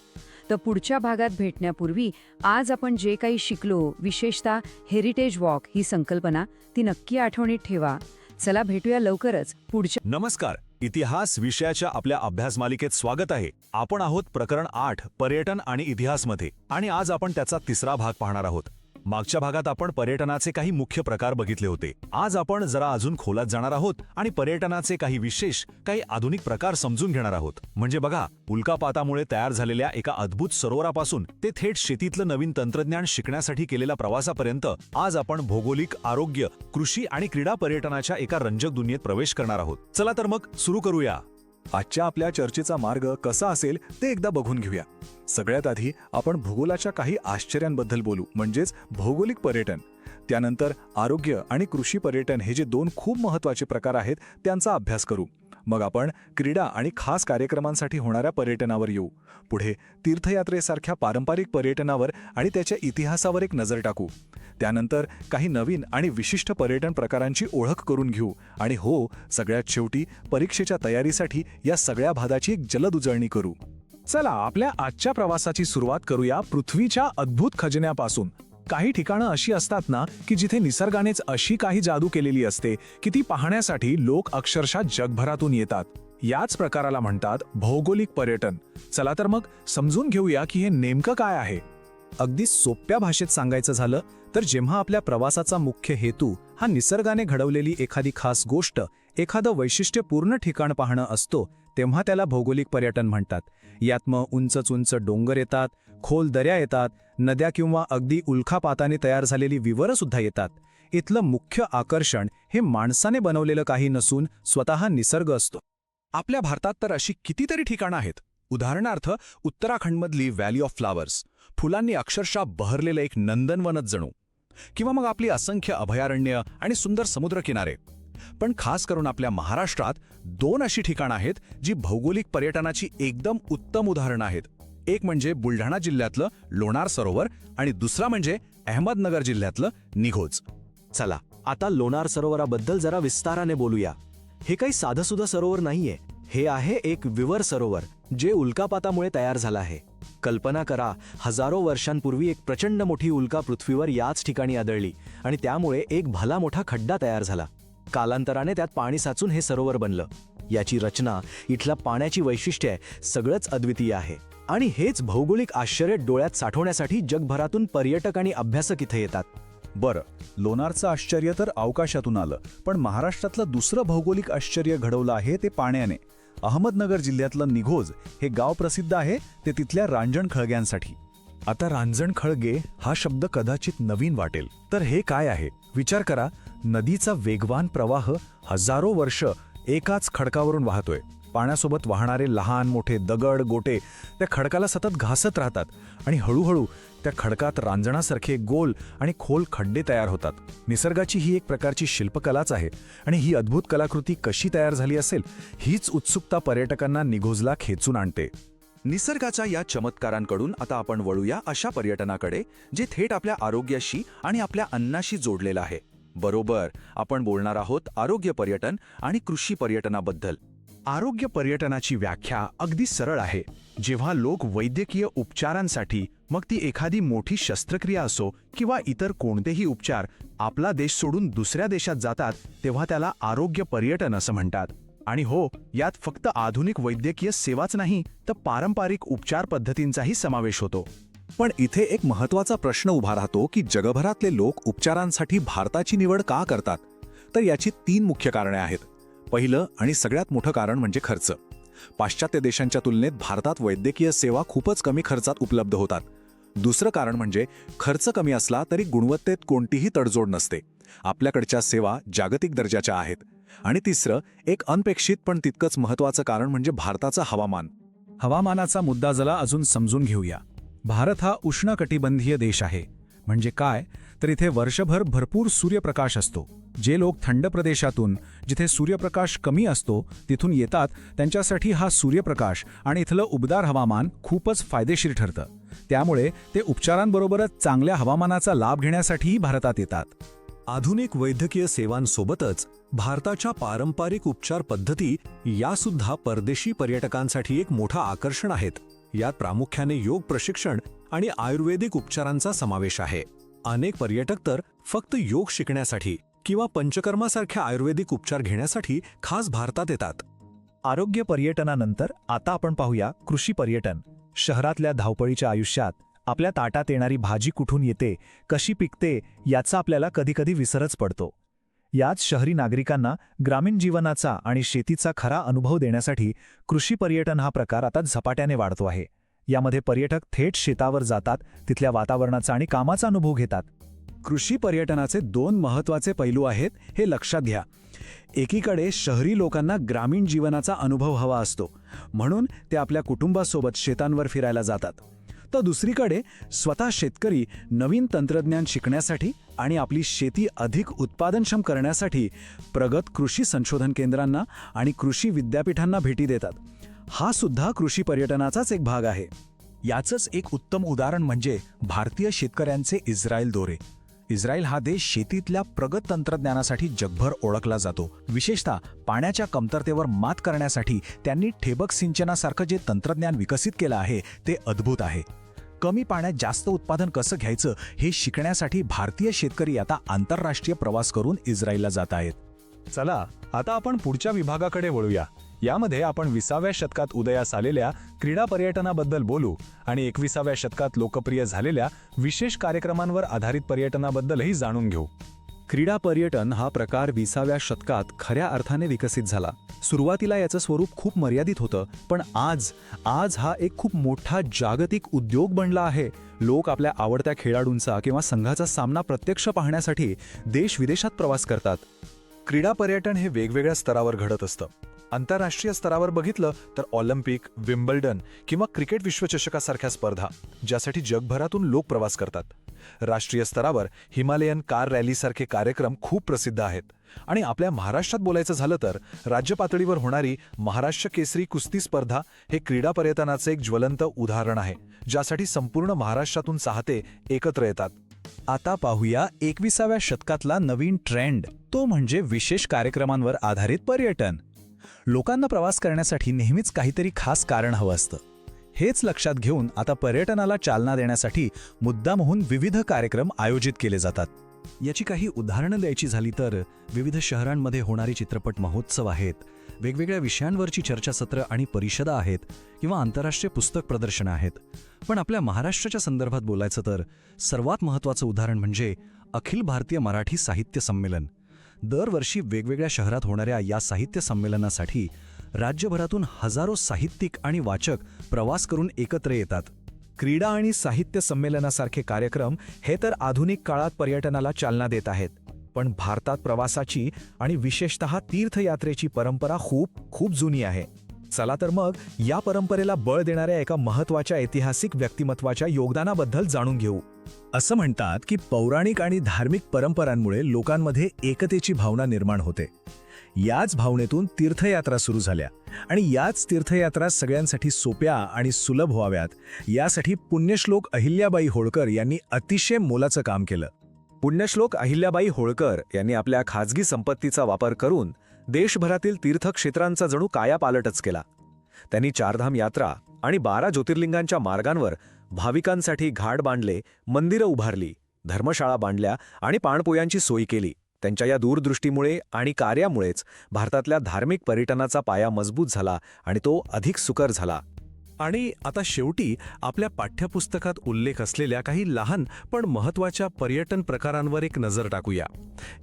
Speaker 2: तर पुढच्या भागात भेटण्यापूर्वी आज आपण जे काही शिकलो, विशेषतः हेरिटेज वॉक ही संकल्पना, ती नक्की आठवणीत ठेवा. चला भेटूया लवकरच पुढच्या.
Speaker 3: नमस्कार. इतिहास विषयाच्या आपल्या अभ्यास मालिकेत स्वागत आहे. आपण आहोत प्रकरण 8 पर्यटन आणि इतिहासमध्ये आणि आज आपण त्याचा तिसरा भाग पाहणार आहोत. मागच्या भागात आपण पर्यटनाचे काही मुख्य प्रकार बघितले होते. आज आपण जरा अजून खोलात जाणार आहोत आणि पर्यटनाचे काही विशेष, काही आधुनिक प्रकार समजून घेणार आहोत. म्हणजे बघा, उल्कापातामुळे तयार झालेल्या एका अद्भुत सरोवरापासून ते थेट शेतीतलं नवीन तंत्रज्ञान शिकण्यासाठी केलेल्या प्रवासापर्यंत आज आपण भौगोलिक, आरोग्य, कृषी आणि क्रीडा पर्यटनाच्या एका रंजक दुनियेत प्रवेश करणार आहोत. चला तर मग सुरू करूया. आजच्या आपल्या चर्चेचा मार्ग कसा असेल ते एकदा बघून घेऊया. सगळ्यात आधी आपण भूगोलाच्या काही आश्चर्यांबद्दल बोलू, म्हणजेच भौगोलिक पर्यटन. त्यानंतर आरोग्य आणि कृषी पर्यटन हे जे 2 खूप महत्त्वाचे प्रकार आहेत त्यांचा अभ्यास करू. मग आपण क्रीडा आणि खास कार्यक्रमांसाठी होणाऱ्या पर्यटनावर येऊ. पुढे तीर्थयात्रेसारख्या पारंपरिक पर्यटनावर आणि त्याच्या इतिहासावर एक नजर टाकू. त्यानंतर काही नवीन आणि विशिष्ट पर्यटन प्रकारांची ओळख करून घेऊ आणि हो, सगळ्यात शेवटी परीक्षेच्या तयारीसाठी या सगळ्या भागाची एक जलद उजळणी करू. चला, आपल्या आजच्या प्रवासाची सुरुवात करूया पृथ्वीच्या अद्भुत खजिन्यापासून. काही ठिकाणं अशी असतात ना की जिथे निसर्गानेच अशी काही जादू केलेली असते की ती पाहण्यासाठी लोक अक्षरशः जगभरातून येतात. याच प्रकाराला म्हणतात भौगोलिक पर्यटन. चला तर मग समजून घेऊया की हे नेमकं काय आहे. अगदी सोप्या भाषेत सांगायचं झालं तर जेव्हा आपल्या प्रवासाचा मुख्य हेतू हा निसर्गाने घडवलेली एखादी खास गोष्ट, एखादं वैशिष्ट्यपूर्ण ठिकाण पाहणं असतो, तेव्हा त्याला भौगोलिक पर्यटन म्हणतात. यात मग उंच डोंगर येतात, खोल दऱ्या येतात, नद्या किंवा अगदी उल्कापाताने तयार झालेली विवरं सुद्धा येतात. इथलं मुख्य आकर्षण हे माणसाने बनवलेलं काही नसून स्वतः निसर्ग असतो. आपल्या भारतात तर अशी कितीतरी ठिकाणं आहेत. उदाहरणार्थ उत्तराखंडमधली व्हॅली ऑफ फ्लावर्स, फुलांनी अक्षरशः बहरलेलं एक नंदनवनच जणू. किंवा मग आपली असंख्य अभयारण्य आणि सुंदर समुद्रकिनारे. पण खास करून आपल्या महाराष्ट्रात 2 अशी ठिकाणं आहेत जी भौगोलिक पर्यटनाची एकदम उत्तम उदाहरणं आहेत. एक म्हणजे बुलढाणा जिल्ह्यातलं लोणार सरोवर आणि दुसरा म्हणजे अहमदनगर जिल्ह्यातलं निघोज. चला आता लोणार सरोवराबद्दल जरा विस्ताराने बोलूया. हे काही साधंसुधं सरोवर नाहीये. हे आहे एक विवर सरोवर जे उल्कापातामुळे तयार झालं आहे. कल्पना करा, हजारो वर्षांपूर्वी एक प्रचंड मोठी उल्का पृथ्वीवर याच ठिकाणी आदळली आणि त्यामुळे एक भला मोठा खड्डा तयार झाला. कालांतराने त्यात पाणी साचून हे सरोवर बनलं. याची रचना, इथल्या पाण्याची वैशिष्ट्ये सगळंच अद्वितीय आहे. आणि हेच भौगोलिक आश्चर्य डोळ्यात साठवण्यासाठी जगभरातून पर्यटक आणि अभ्यासक इथे येतात. बरं, लोणारचं आश्चर्य तर अवकाशातून आलं, पण महाराष्ट्रातलं दुसरं भौगोलिक आश्चर्य घडवलं आहे ते पाण्याने. अहमदनगर जिल्ह्यातलं निघोज हे गाव प्रसिद्ध आहे ते तिथल्या रांजण खळग्यांसाठी. आता रांजण खळगे हा शब्द कदाचित नवीन वाटेल, तर हे काय आहे? विचार करा, नदीचा वेगवान प्रवाह हजारो वर्ष एकाच खडकावरून वाहतोय. पाण्यासोबत वाहणारे लहान मोठे दगड गोटे त्या खडकाला सतत घासत राहतात आणि हळूहळू त्या खडकात रांजणासारखे गोल आणि खोल खड्डे तयार होतात. निसर्गाची ही एक प्रकारची शिल्पकलाच आहे आणि ही अद्भुत कलाकृती कशी तयार झाली असेल हीच उत्सुकता पर्यटकांना निघोजला खेचून आणते. निसर्गाच्या या चमत्कारांकडून आता आपण वळूया अशा पर्यटनाकडे जे थेट आपल्या आरोग्याशी आणि आपल्या अन्नाशी जोडलेलं आहे. बरोबर, आपण बोलणार आहोत आरोग्य पर्यटन आणि कृषी पर्यटनाबद्दल. आरोग्य पर्यटनाची व्याख्या अगदी सरळ आहे. जेव्हा लोक वैद्यकीय उपचारांसाठी, मग ती एखादी मोठी शस्त्रक्रिया असो किंवा इतर कोणतेही उपचार, आपला देश सोडून दुसऱ्या देशात जातात तेव्हा त्याला आरोग्य पर्यटन असं म्हणतात. आणि हो, यात फक्त आधुनिक वैद्यकीय सेवाच नाही तर पारंपरिक उपचार पद्धतींचाही समावेश होतो. पण इथे एक महत्त्वाचा प्रश्न उभा राहतो की जगभरातले लोक उपचारांसाठी भारताची निवड का करतात? तर याची 3 मुख्य कारणे आहेत. पहिलं आणि सगळ्यात मोठं कारण म्हणजे खर्च. पाश्चात्य देशांच्या तुलनेत भारतात वैद्यकीय सेवा खूपच कमी खर्चात उपलब्ध होतात. दुसरं कारण म्हणजे खर्च कमी असला तरी गुणवत्तेत कोणतीही तडजोड नसते. आपल्याकडच्या सेवा जागतिक दर्जाच्या आहेत. आणि तिसरं, एक अनपेक्षित पण तितकंच महत्त्वाचं कारण म्हणजे भारताचं हवामान. हवामानाचा मुद्दा जरा अजून समजून घेऊया. भारत हा उष्णकटिबंधीय देश आहे. म्हणजे काय, तर इथे वर्षभर भरपूर सूर्यप्रकाश असतो. जे लोक थंड प्रदेशातून, जिथे सूर्यप्रकाश कमी असतो, तिथून येतात त्यांच्यासाठी हा सूर्यप्रकाश आणि इथलं उबदार हवामान खूपच फायदेशीर ठरतं. त्यामुळे ते उपचारांबरोबरच चांगल्या हवामानाचा लाभ घेण्यासाठीही भारतात येतात. आधुनिक वैद्यकीय सेवांसोबतच भारताच्या पारंपरिक उपचार पद्धती यासुद्धा परदेशी पर्यटकांसाठी एक मोठं आकर्षण आहेत. यात प्रामुख्याने योग प्रशिक्षण आणि आयुर्वेदिक उपचारांचा समावेश आहे. अनेक पर्यटक तर फक्त योग शिकण्यासाठी किंवा पंचकर्मासारख्या आयुर्वेदिक उपचार घेण्यासाठी खास भारतात येतात. आरोग्य पर्यटनानंतर आता आपण पाहूया कृषी पर्यटन. शहरातल्या धावपळीच्या आयुष्यात आपल्या ताटात येणारी भाजी कुठून येते, कशी पिकते याचा आपल्याला कधीकधी विसरच पडतो. याच शहरी नागरिकांना ग्रामीण जीवनाचा आणि शेतीचा खरा अनुभव देण्यासाठी कृषी पर्यटन हा प्रकार आता झपाट्याने वाढतो आहे. यामध्ये पर्यटक थेट शेतावर जातात, तिथल्या वातावरणाचा आणि कामाचा अनुभव घेतात. कृषी पर्यटनाचे 2 महत्त्वाचे पैलू आहेत हे लक्षात घ्या. एकीकडे शहरी लोकांना ग्रामीण जीवनाचा अनुभव हवा असतो, म्हणून ते आपल्या कुटुंबासोबत शेतांवर फिरायला जातात. तर दुसरीकडे स्वतः शेतकरी नवीन तंत्रज्ञान शिकण्यासाठी आणि आपली शेती अधिक उत्पादनक्षम करण्यासाठी प्रगत कृषी संशोधन केंद्रांना आणि कृषी विद्यापीठांना भेटी देतात. हा सुद्धा कृषी पर्यटनाचाच एक भाग आहे. याचंच एक उत्तम उदाहरण म्हणजे भारतीय शेतकऱ्यांचे इस्रायल दौरे. इस्रायल हा देश शेतीतल्या प्रगत तंत्रज्ञानासाठी जगभर ओळखला जातो. विशेषतः पाण्याच्या कमतरतेवर मात करण्यासाठी त्यांनी ठिबक सिंचनासारखं जे तंत्रज्ञान विकसित केलं आहे ते अद्भुत आहे. कमी पाण्यात जास्त उत्पादन कसं घ्यायचं हे शिकण्यासाठी भारतीय शेतकरी आता आंतरराष्ट्रीय प्रवास करून इस्रायलला जात आहेत. चला, आता आपण पुढच्या विभागाकडे वळूया. यामध्ये आपण 20व्या शतकात उदयास आलेल्या क्रीडा पर्यटनाबद्दल बोलू आणि 21व्या शतकात लोकप्रिय झालेल्या विशेष कार्यक्रमांवर आधारित पर्यटनाबद्दलही जाणून घेऊ. क्रीडा पर्यटन हा प्रकार 20व्या शतकात खऱ्या अर्थाने विकसित झाला. सुरुवातीला याचं स्वरूप खूप मर्यादित होतं, पण आज हा एक खूप मोठा जागतिक उद्योग बनला आहे. लोक आपल्या आवडत्या खेळाडूंचा किंवा संघाचा सामना प्रत्यक्ष पाहण्यासाठी देश-विदेशात प्रवास करतात. क्रीडा पर्यटन हे वेगवेगळ्या स्तरावर घडत असतं. आंतरराष्ट्रीय स्तरावर बघितलं तर ऑलिम्पिक, विम्बल्डन किंवा क्रिकेट विश्वचषकासारख्या स्पर्धा, ज्यासाठी जगभरातून लोक प्रवास करतात. राष्ट्रीय स्तरावर हिमालयन कार रॅलीसारखे कार्यक्रम खूप प्रसिद्ध आहेत. आणि आपल्या महाराष्ट्रात बोलायचं झालं तर राज्य पातळीवर होणारी महाराष्ट्र केसरी कुस्ती स्पर्धा हे क्रीडा पर्यटनाचे एक ज्वलंत उदाहरण आहे, ज्यासाठी संपूर्ण महाराष्ट्रातून चाहते एकत्र येतात. आता पाहूया 21व्या शतकातला नवीन ट्रेंड, तो म्हणजे विशेष कार्यक्रमांवर आधारित पर्यटन. लोकांना प्रवास करण्यासाठी नेहमीच काहीतरी खास कारण हवं असतं. हेच लक्षात घेऊन आता पर्यटनाला चालना देण्यासाठी मुद्दामहून विविध कार्यक्रम आयोजित केले जातात. याची काही उदाहरणं द्यायची झाली तर विविध शहरांमध्ये होणारे चित्रपट महोत्सव आहेत, वेगवेगळ्या विषयांवरची चर्चासत्र आणि परिषदा आहेत किंवा आंतरराष्ट्रीय पुस्तक प्रदर्शनं आहेत. पण आपल्या महाराष्ट्राच्या संदर्भात बोलायचं तर सर्वात महत्त्वाचं उदाहरण म्हणजे अखिल भारतीय मराठी साहित्य संमेलन. दरवर्षी वेगवेगळ्या शहरात होणाऱ्या या साहित्य संमेलनासाठी राज्यभरातून हजारो साहित्यिक आणि वाचक प्रवास करून एकत्र येतात. क्रीडा आणि साहित्य संमेलनासारखे कार्यक्रम हे तर आधुनिक काळात पर्यटनाला चालना देत आहेत, पण भारतात प्रवासाची आणि विशेषतः तीर्थयात्रेची परंपरा खूप खूप जुनी आहे. चला तर मग या परंपरेला बळ देणाऱ्या एका महत्त्वाच्या ऐतिहासिक व्यक्तिमत्वाच्या योगदानाबद्दल जाणून घेऊ. असं म्हणतात की पौराणिक आणि धार्मिक परंपरांमुळे लोकांमध्ये एकतेची भावना निर्माण होते. याच भावनेतून तीर्थयात्रा सुरू झाल्या आणि याच तीर्थयात्रा सगळ्यांसाठी सोप्या आणि सुलभ व्हाव्यात यासाठी पुण्यश्लोक अहिल्याबाई होळकर यांनी अतिशय मोलाचं काम केलं. पुण्यश्लोक अहिल्याबाई होळकर यांनी आपल्या खाजगी संपत्तीचा वापर करून देशभरातील तीर्थक्षेत्रांचा जणू कायापालटच केला. त्यांनी चारधाम यात्रा आणि 12 ज्योतिर्लिंगांच्या मार्गांवर भाविकांसाठी घाट बांधले, मंदिरं उभारली, धर्मशाळा बांधल्या आणि पाणपोयांची सोय केली. त्यांच्या या दूरदृष्टीमुळे आणि कार्यामुळेच भारतातल्या धार्मिक पर्यटनाचा पाया मजबूत झाला आणि तो अधिक सुकर झाला. आणि आता शेवटी आपल्या पाठ्यपुस्तकात उल्लेख असलेल्या काही लहान पण महत्त्वाच्या पर्यटन प्रकारांवर एक नजर टाकूया.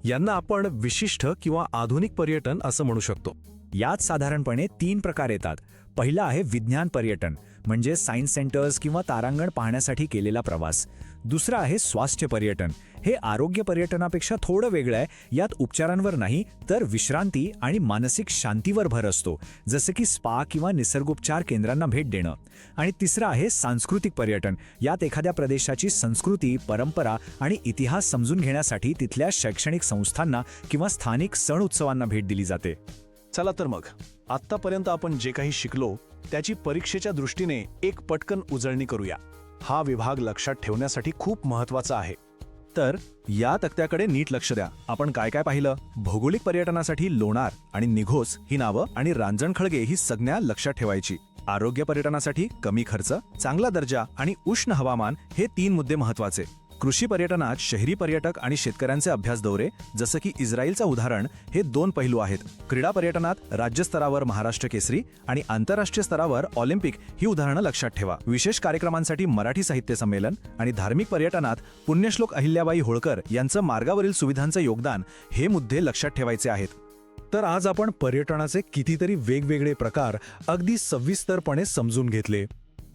Speaker 3: यांना आपण विशिष्ट किंवा आधुनिक पर्यटन असं म्हणू शकतो.
Speaker 4: यात साधारणपणे 3 प्रकार येतात. पहिला आहे विज्ञान पर्यटन, म्हणजे सायन्स सेंटर्स किंवा तारांगण पाहण्यासाठी केलेला प्रवास. दुसरा आहे स्वास्थ्य पर्यटन. हे आरोग्य पर्यटनापेक्षा थोडं वेगळं आहे. यात उपचारांवर नाही तर विश्रांती आणि मानसिक शांतीवर भर असतो, जसं की स्पा किंवा निसर्गोपचार केंद्रांना भेट देणं. आणि तिसरं आहे सांस्कृतिक पर्यटन. यात एखाद्या प्रदेशाची संस्कृती, परंपरा आणि इतिहास समजून घेण्यासाठी तिथल्या शैक्षणिक संस्थांना किंवा स्थानिक सण उत्सवांना भेट दिली जाते.
Speaker 3: चला तर मग आत्तापर्यंत आपण जे काही शिकलो त्याची परीक्षेच्या दृष्टीने एक पटकन उजळणी करूया. हा विभाग लक्षात ठेवण्यासाठी खूप महत्त्वाचा आहे. तर या तक्त्याकडे नीट लक्ष द्या. आपण काय काय पाहिलं? भौगोलिक पर्यटनासाठी लोणार आणि निघोस ही नावं आणि रांजणखळगे ही संज्ञा लक्षात ठेवायची. आरोग्य पर्यटनासाठी कमी खर्च, चांगला दर्जा आणि उष्ण हवामान हे 3 मुद्दे महत्त्वाचे. कृषी पर्यटनात शहरी पर्यटक आणि शेतकऱ्यांचे अभ्यास दौरे, जसं की इस्रायलचं उदाहरण, हे 2 पैलू आहेत. क्रीडा पर्यटनात राज्यस्तरावर महाराष्ट्र केसरी आणि आंतरराष्ट्रीय स्तरावर ऑलिम्पिक ही उदाहरणं लक्षात ठेवा. विशेष कार्यक्रमांसाठी मराठी साहित्य संमेलन आणि धार्मिक पर्यटनात पुण्यश्लोक अहिल्याबाई होळकर यांचं मार्गावरील सुविधांचं योगदान हे मुद्दे लक्षात ठेवायचे आहेत. तर आज आपण पर्यटनाचे कितीतरी वेगवेगळे प्रकार अगदी सविस्तरपणे समजून घेतले.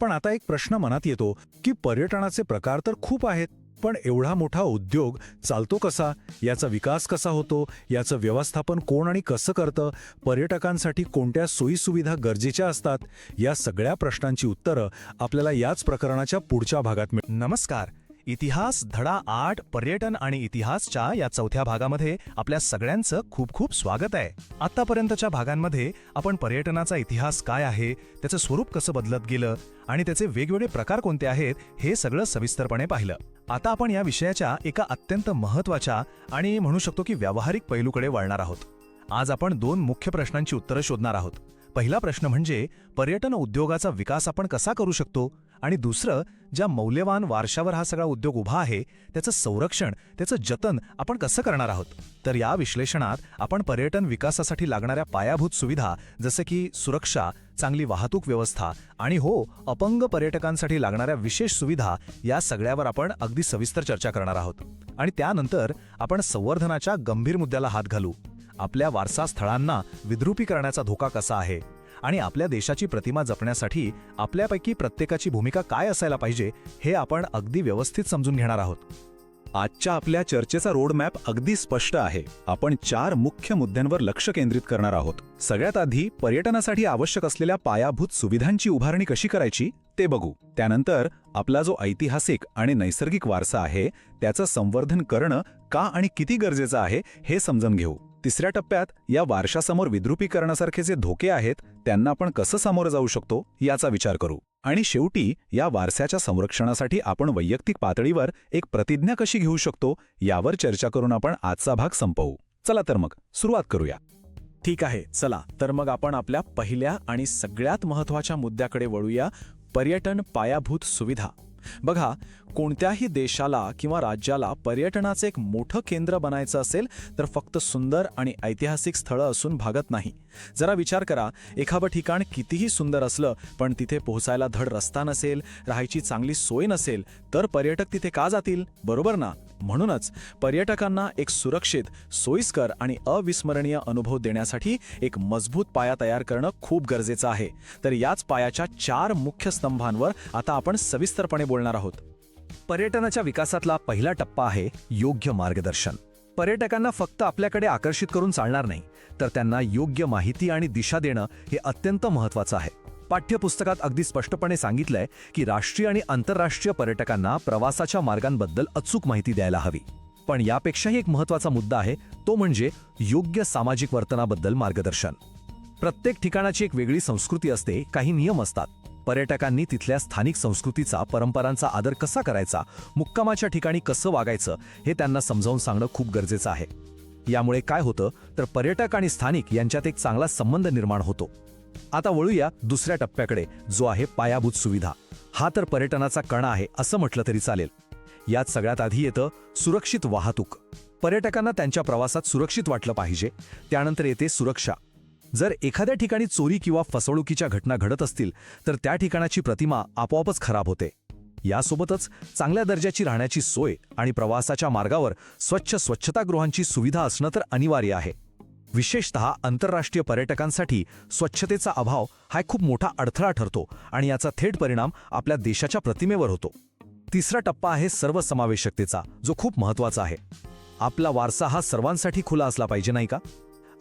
Speaker 3: पण आता एक प्रश्न मनात येतो की पर्यटनाचे प्रकार तर खूप आहेत, पण एवढा मोठा उद्योग चालतो कसा? याचा विकास कसा होतो? याचं व्यवस्थापन कोण आणि कसं करतं? पर्यटकांसाठी कोणत्या सोयीसुविधा गरजेच्या असतात? या सगळ्या प्रश्नांची उत्तरं आपल्याला याच प्रकरणाच्या पुढच्या भागात मिळतील. नमस्कार. इतिहास धडा 8 पर्यटन आणि इतिहासच्या या 4थ्या भागामध्ये आपल्या सगळ्यांचं खूप खूप स्वागत आहे. आतापर्यंतच्या भागांमध्ये आपण पर्यटनाचा इतिहास काय आहे, त्याचं स्वरूप कसं बदलत गेलं आणि त्याचे वेगवेगळे प्रकार कोणते आहेत हे सगळं सविस्तरपणे पाहिलं. आता आपण या विषयाच्या एका अत्यंत महत्त्वाच्या आणि म्हणू शकतो की व्यावहारिक पैलूकडे वळणार आहोत. आज आपण 2 मुख्य प्रश्नांची उत्तरं शोधणार आहोत. पहिला प्रश्न म्हणजे पर्यटन उद्योगाचा विकास आपण कसा करू शकतो, आणि दुसरं, ज्या मौल्यवान वारशावर हा सगळा उद्योग उभा आहे त्याचं संरक्षण, त्याचं जतन आपण कसं करणार आहोत. तर या विश्लेषणात आपण पर्यटन विकासासाठी लागणाऱ्या पायाभूत सुविधा, जसं की सुरक्षा, चांगली वाहतूक व्यवस्था आणि अपंग पर्यटकांसाठी लागणाऱ्या विशेष सुविधा, या सगळ्यावर आपण अगदी सविस्तर चर्चा करणार आहोत. आणि त्यानंतर आपण संवर्धनाच्या गंभीर मुद्द्याला हात घालू. आपल्या वारसा स्थळांना विद्रुपीकरणाचा धोका कसा आहे आणि आपल्या देशाची प्रतिमा जपण्यासाठी आपल्यापैकी प्रत्येकाची भूमिका काय असायला पाहिजे हे आपण अगदी व्यवस्थित समजून घेणार आहोत. आजच्या आपल्या चर्चेचा रोडमॅप अगदी स्पष्ट आहे. आपण 4 मुख्य मुद्द्यांवर लक्ष केंद्रित करणार आहोत. सगळ्यात आधी पर्यटनासाठी आवश्यक असलेल्या पायाभूत सुविधांची उभारणी कशी करायची ते बघू. त्यानंतर आपला जो ऐतिहासिक आणि नैसर्गिक वारसा आहे त्याचं संवर्धन करणं का आणि किती गरजेचं आहे हे समजून घेऊ. तिसऱ्या टप्प्यात या वारशासमोर विद्रुपीकरणासारखे जे धोके आहेत त्यांना आपण कसं सामोरं जाऊ शकतो याचा विचार करू. आणि शेवटी या वारशाच्या संरक्षणासाठी आपण वैयक्तिक पातळीवर एक प्रतिज्ञा कशी घेऊ शकतो यावर चर्चा करून आपण आजचा भाग संपवू. चला तर मग सुरुवात करूया. ठीक आहे, चला तर मग आपण आपल्या पहिल्या आणि सगळ्यात महत्त्वाच्या मुद्द्याकडे वळूया, पर्यटन पायाभूत सुविधा. बघा,
Speaker 5: कोणत्याही देशाला किंवा राज्याला पर्यटनाचे एक मोठं केंद्र बनायचं असेल तर फक्त सुंदर आणि ऐतिहासिक स्थळं असून भागत नाही. जरा विचार करा, एखादं ठिकाण कितीही सुंदर असलं पण तिथे पोहोचायला धड रस्ता नसेल, राहायची चांगली सोय नसेल, तर पर्यटक तिथे का जातील? बरोबर ना? म्हणूनच पर्यटकांना एक सुरक्षित, सोयीस्कर आणि अविस्मरणीय अनुभव देण्यासाठी एक मजबूत पाया तयार करणं खूप गरजेचं आहे. तर याच पायाच्या 4 मुख्य स्तंभांवर आता आपण सविस्तरपणे बोलणार आहोत.
Speaker 3: पर्यटनाच्या विकासातला पहिला टप्पा आहे योग्य मार्गदर्शन. पर्यटकांना फक्त आपल्याकडे आकर्षित करून चालणार नाही, तर त्यांना योग्य माहिती आणि दिशा देणं हे अत्यंत महत्त्वाचं आहे. पाठ्यपुस्तकात अगदी स्पष्टपणे सांगितलंय की राष्ट्रीय आणि आंतरराष्ट्रीय पर्यटकांना प्रवासाच्या मार्गांबद्दल अचूक माहिती द्यायला हवी. पण यापेक्षाही एक महत्त्वाचा मुद्दा आहे, तो म्हणजे योग्य सामाजिक वर्तनाबद्दल मार्गदर्शन. प्रत्येक ठिकाणाची एक वेगळी संस्कृती असते, काही नियम असतात. पर्यटकांनी तिथल्या स्थानिक संस्कृतीचा, परंपरांचा आदर कसा करायचा, मुक्कामाच्या ठिकाणी कसं वागायचं, हे त्यांना समजावून सांगणं खूप गरजेचं आहे. यामुळे काय होतं तर पर्यटक आणि स्थानिक यांच्यात एक चांगला संबंध निर्माण होतो. आता वळूया दुसऱ्या टप्प्याकडे, जो आहे पायाभूत सुविधा. हा तर पर्यटनाचा कणा आहे असं म्हटलं तरी चालेल. यात सगळ्यात आधी येतं सुरक्षित वाहतूक. पर्यटकांना त्यांच्या प्रवासात सुरक्षित वाटलं पाहिजे. त्यानंतर येते सुरक्षा. जर एखाद्या ठिकाणी चोरी किंवा फसवणुकीच्या घटना घडत असतील तर त्या ठिकाणाची प्रतिमा आपोआपच खराब होते. यासोबतच चांगल्या दर्जाची राहण्याची सोय आणि प्रवासाच्या मार्गावर स्वच्छतागृहांची सुविधा असणं तर अनिवार्य आहे. विशेषतः आंतरराष्ट्रीय पर्यटकांसाठी स्वच्छतेचा अभाव हा खूप मोठा अडथळा ठरतो आणि याचा थेट परिणाम आपल्या देशाच्या प्रतिमेवर होतो. तिसरा टप्पा आहे सर्वसमावेशकतेचा, जो खूप महत्त्वाचा आहे. आपला वारसा हा सर्वांसाठी खुला असला पाहिजे, नाही का?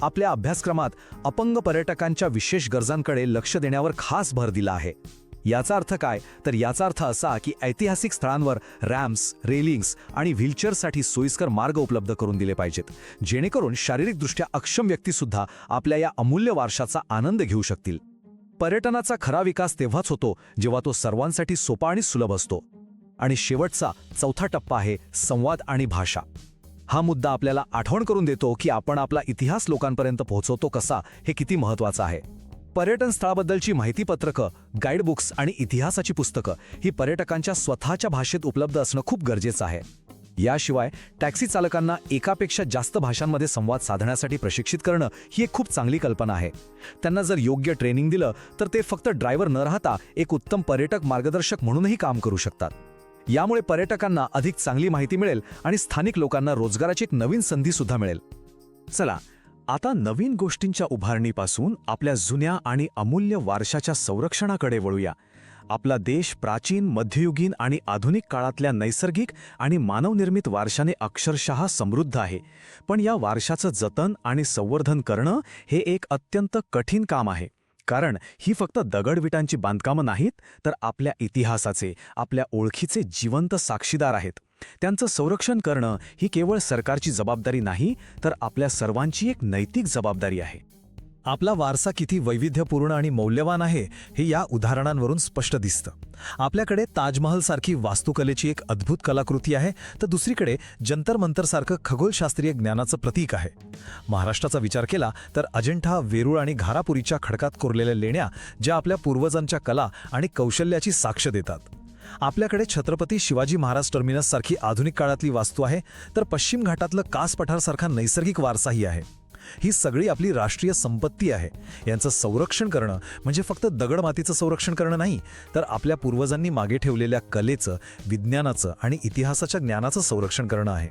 Speaker 3: आपल्या अभ्यासक्रमात अपंग पर्यटकांच्या विशेष गरजांकडे लक्ष देण्यावर खास भर दिला आहे. याचा अर्थ काय तर याचा अर्थ असा की ऐतिहासिक स्थळांवर रॅम्प्स, रेलिंग्स आणि व्हीलचेअरसाठी सोयीस्कर मार्ग उपलब्ध करून दिले पाहिजेत, जेणेकरून शारीरिकदृष्ट्या अक्षम व्यक्तीसुद्धा आपल्या या अमूल्य वारशाचा आनंद घेऊ शकतील. पर्यटनाचा खरा विकास तेव्हाच होतो जेव्हा तो सर्वांसाठी सोपा आणि सुलभ असतो. आणि शेवटचा, चौथा टप्पा आहे संवाद आणि भाषा. हा मुद्दा आपल्याला आठवण करून देतो की आपण आपला इतिहास लोकांपर्यंत पोहोचवतो कसा, हे किती महत्त्वाचं आहे. पर्यटन स्थळाबद्दलची माहितीपत्रकं, गाईडबुक्स आणि इतिहासाची पुस्तकं ही पर्यटकांच्या स्वतःच्या भाषेत उपलब्ध असणं खूप गरजेचं आहे. याशिवाय टॅक्सी चालकांना एकापेक्षा जास्त भाषांमध्ये संवाद साधण्यासाठी प्रशिक्षित करणं ही एक खूप चांगली कल्पना आहे. त्यांना जर योग्य ट्रेनिंग दिलं तर ते फक्त ड्रायव्हर न राहता एक उत्तम पर्यटक मार्गदर्शक म्हणूनही काम करू शकतात. यामुळे पर्यटकांना अधिक चांगली माहिती मिळेल आणि स्थानिक लोकांना रोजगाराची एक नवीन संधी सुद्धा मिळेल. चला, आता नवीन गोष्टींच्या उभारणीपासून आपल्या जुन्या आणि अमूल्य वारशाच्या संरक्षणाकडे वळूया. आपला देश प्राचीन, मध्ययुगीन आणि आधुनिक काळातल्या नैसर्गिक आणि मानवनिर्मित वारशाने अक्षरशः समृद्ध आहे. पण या वारशाचं जतन आणि संवर्धन करणं हे एक अत्यंत कठीण काम आहे. कारण ही फक्त दगडविटांची बांधकामं नाहीत, तर आपल्या इतिहासाचे, आपल्या ओळखीचे जिवंत साक्षीदार आहेत. त्यांचं संरक्षण करणं ही केवळ सरकारची जबाबदारी नाही, तर आपल्या सर्वांची एक नैतिक जबाबदारी आहे.
Speaker 4: आपला वारसा किती वैविध्यपूर्ण आणि मौल्यवान आहे हे या उदाहरणांवरून स्पष्ट दिसतं. आपल्याकडे ताजमहलसारखी वास्तुकलेची एक अद्भुत कलाकृती आहे, तर दुसरीकडे जंतर मंतरसारखं खगोलशास्त्रीय ज्ञानाचं प्रतीक आहे. महाराष्ट्राचा विचार केला तर अजिंठा, वेरूळ आणि घारापुरीच्या खडकात कोरलेल्या लेण्या ज्या आपल्या पूर्वजांच्या कला आणि कौशल्याची साक्ष देतात. आपल्याकडे छत्रपती शिवाजी महाराज टर्मिनससारखी आधुनिक काळातली वास्तू आहे, तर पश्चिम घाटातलं कास पठारसारखा नैसर्गिक वारसाही आहे. ही सगळी आपली राष्ट्रीय संपत्ती आहे. यांचं संरक्षण करणं म्हणजे फक्त दगडमातीचं संरक्षण करणं नाही, तर आपल्या पूर्वजांनी मागे ठेवलेल्या कलेचं, विज्ञानाचं आणि इतिहासाच्या ज्ञानाचं संरक्षण करणं आहे.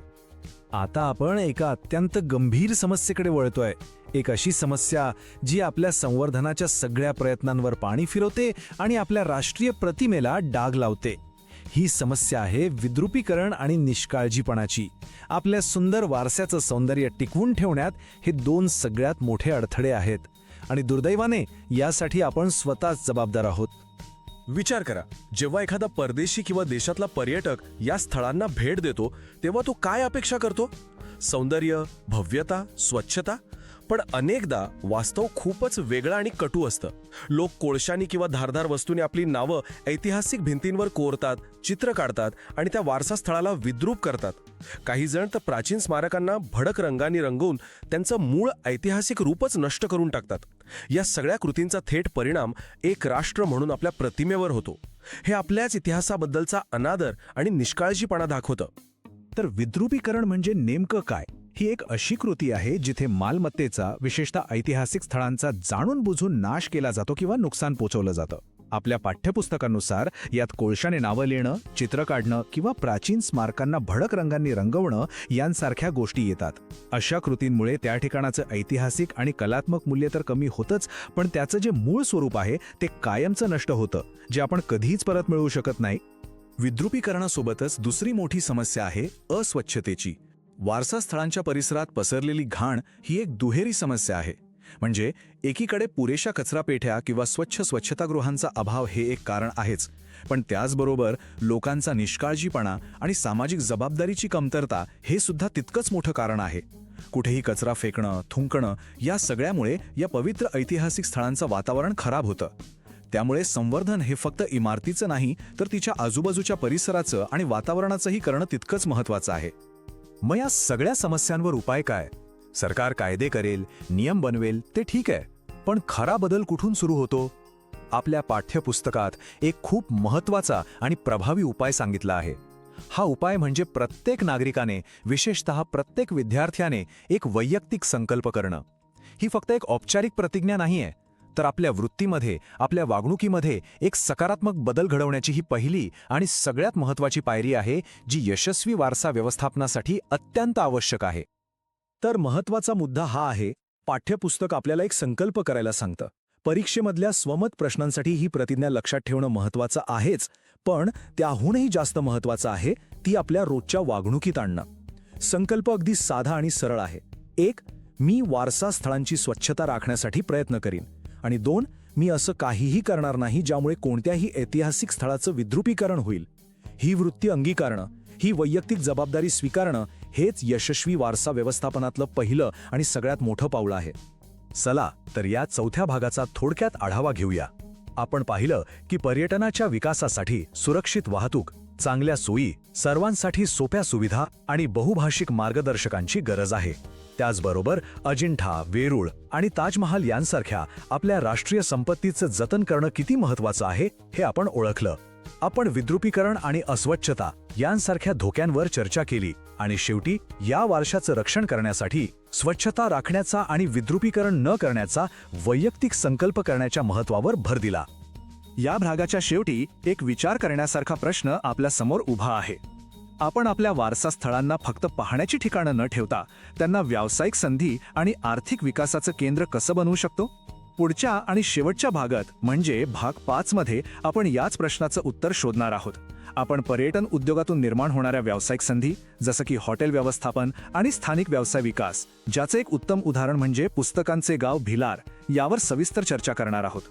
Speaker 4: आता आपण एका अत्यंत गंभीर समस्येकडे वळतोय. एक अशी समस्या जी आपल्या संवर्धनाच्या सगळ्या प्रयत्नांवर पाणी फिरवते आणि आपल्या राष्ट्रीय प्रतिमेला डाग लावते. ही समस्या आहे विद्रुपीकरण आणि निष्काळजीपणाची. आपल्या सुंदर वारशाचं सौंदर्य टिकवून ठेवण्यात हे 2 सगळ्यात मोठे अडथळे आहेत आणि दुर्दैवाने यासाठी आपण स्वतःच जबाबदार आहोत.
Speaker 5: विचार करा, जेव्हा एखादा परदेशी किंवा देशातला पर्यटक या स्थळांना भेट देतो तेव्हा तो काय अपेक्षा करतो? सौंदर्य, भव्यता, स्वच्छता. पण अनेकदा वास्तव खूपच वेगळं आणि कटू असतं. लोक कोळशानी किंवा धारदार वस्तूने आपली नावं ऐतिहासिक भिंतींवर कोरतात, चित्र काढतात आणि त्या वारसा स्थळाला विद्रूप करतात. काही जण तर प्राचीन स्मारकांना भडक रंगांनी रंगवून त्यांचं मूळ ऐतिहासिक रूपच नष्ट करून टाकतात.
Speaker 6: या सगळ्या कृतींचा थेट परिणाम एक राष्ट्र म्हणून आपल्या प्रतिमेवर होतो. हे आपल्याच इतिहासाबद्दलचा अनादर आणि निष्काळजीपणा दाखवतं.
Speaker 4: तर विद्रुपीकरण म्हणजे नेमकं काय? ही एक अशी कृती आहे जिथे मालमत्तेचा, विशेषतः ऐतिहासिक स्थळांचा जाणून बुजून नाश केला जातो किंवा नुकसान पोचवलं जातं. आपल्या पाठ्यपुस्तकानुसार यात कोळशाने नावं लिहिणं, चित्र काढणं किंवा प्राचीन स्मारकांना भडक रंगांनी रंगवणं यांसारख्या गोष्टी येतात. अशा कृतींमुळे त्या ठिकाणाचं ऐतिहासिक आणि कलात्मक मूल्य तर कमी होतंच, पण त्याचं जे मूळ स्वरूप आहे ते कायमचं नष्ट होतं, जे आपण कधीच परत मिळवू शकत नाही.
Speaker 3: विद्रुपीकरणासोबतच दुसरी मोठी समस्या आहे अस्वच्छतेची. वारसा स्थळांच्या परिसरात पसरलेली घाण ही एक दुहेरी समस्या आहे. म्हणजे एकीकडे पुरेशा कचरापेठ्या किंवा स्वच्छतागृहांचा अभाव हे एक कारण आहेच, पण त्याचबरोबर लोकांचा निष्काळजीपणा आणि सामाजिक जबाबदारीची कमतरता हे सुद्धा तितकंच मोठं कारण आहे. कुठेही कचरा फेकणं, थुंकणं या सगळ्यामुळे या पवित्र ऐतिहासिक स्थळांचं वातावरण खराब होतं. त्यामुळे संवर्धन हे फक्त इमारतीचं नाही, तर तिच्या आजूबाजूच्या परिसराचं आणि वातावरणाचंही करणं तितकंच महत्त्वाचं आहे.
Speaker 4: मग या सगळ्या समस्यांवर उपाय काय? सरकार कायदे करेल, नियम बनवेल, ते ठीक आहे, पण खरा बदल कुठून सुरू होतो? आपल्या पाठ्यपुस्तकात एक खूप महत्त्वाचा आणि प्रभावी उपाय सांगितला आहे. हा उपाय म्हणजे प्रत्येक नागरिकाने, विशेषतः प्रत्येक विद्यार्थ्याने एक वैयक्तिक संकल्प करणं. ही फक्त एक औपचारिक प्रतिज्ञा नाहीये, तर आपल्या वृत्तीमध्ये, आपल्या वागणुकीमध्ये एक सकारात्मक बदल घडवण्याची ही पहिली आणि सगळ्यात महत्त्वाची पायरी आहे, जी यशस्वी वारसा व्यवस्थापनासाठी अत्यंत आवश्यक आहे.
Speaker 3: तर महत्त्वाचा मुद्दा हा आहे, पाठ्यपुस्तक आपल्याला एक संकल्प करायला सांगतं. परीक्षेमधल्या स्वमत प्रश्नांसाठी ही प्रतिज्ञा लक्षात ठेवणं महत्त्वाचं आहेच, पण त्याहूनही जास्त महत्त्वाचं आहे ती आपल्या रोजच्या वागणुकीत आणणं. संकल्प अगदी साधा आणि सरळ आहे. 1. मी वारसा स्थळांची स्वच्छता राखण्यासाठी प्रयत्न करीन. आणि 2. मी असं काहीही करणार नाही ज्यामुळे कोणत्याही ऐतिहासिक स्थळाचं विद्रुपीकरण होईल. ही वृत्ती अंगीकारणं, ही वैयक्तिक जबाबदारी स्वीकारणं हेच यशस्वी वारसा व्यवस्थापनातलं पहिलं आणि सगळ्यात मोठं पाऊल आहे. चला तर या चौथ्या भागाचा थोडक्यात आढावा घेऊया. आपण पाहिलं की पर्यटनाच्या विकासासाठी सुरक्षित वाहतूक, चांगल्या सोयी, सर्वांसाठी सोप्या सुविधा आणि बहुभाषिक मार्गदर्शकांची गरज आहे. त्याचबरोबर अजिंठा, वेरूळ आणि ताजमहाल यांसारख्या आपल्या राष्ट्रीय संपत्तीचं जतन करणं किती महत्त्वाचं आहे हे आपण ओळखलं. आपण विद्रुपीकरण आणि अस्वच्छता यांसारख्या धोक्यांवर चर्चा केली आणि शेवटी या वारशाचं रक्षण करण्यासाठी स्वच्छता राखण्याचा आणि विद्रुपीकरण न करण्याचा वैयक्तिक संकल्प करण्याच्या महत्त्वावर भर दिला. या भागाच्या शेवटी एक विचार करण्यासारखा प्रश्न आपल्या समोर उभा आहे. आपण आपल्या वारसा स्थळांना फक्त पाहण्याची ठिकाणं न ठेवता त्यांना व्यावसायिक संधी आणि आर्थिक विकासाचं केंद्र कसं बनवू शकतो? पुढच्या आणि शेवटच्या भागात म्हणजे भाग 5 मध्ये आपण याच प्रश्नाचं उत्तर शोधणार आहोत. आपण पर्यटन उद्योगातून निर्माण होणाऱ्या व्यावसायिक संधी, जसं की हॉटेल व्यवस्थापन आणि स्थानिक व्यवसाय विकास, ज्याचं एक उत्तम उदाहरण म्हणजे पुस्तकांचे गाव भिलार, यावर सविस्तर चर्चा करणार आहोत.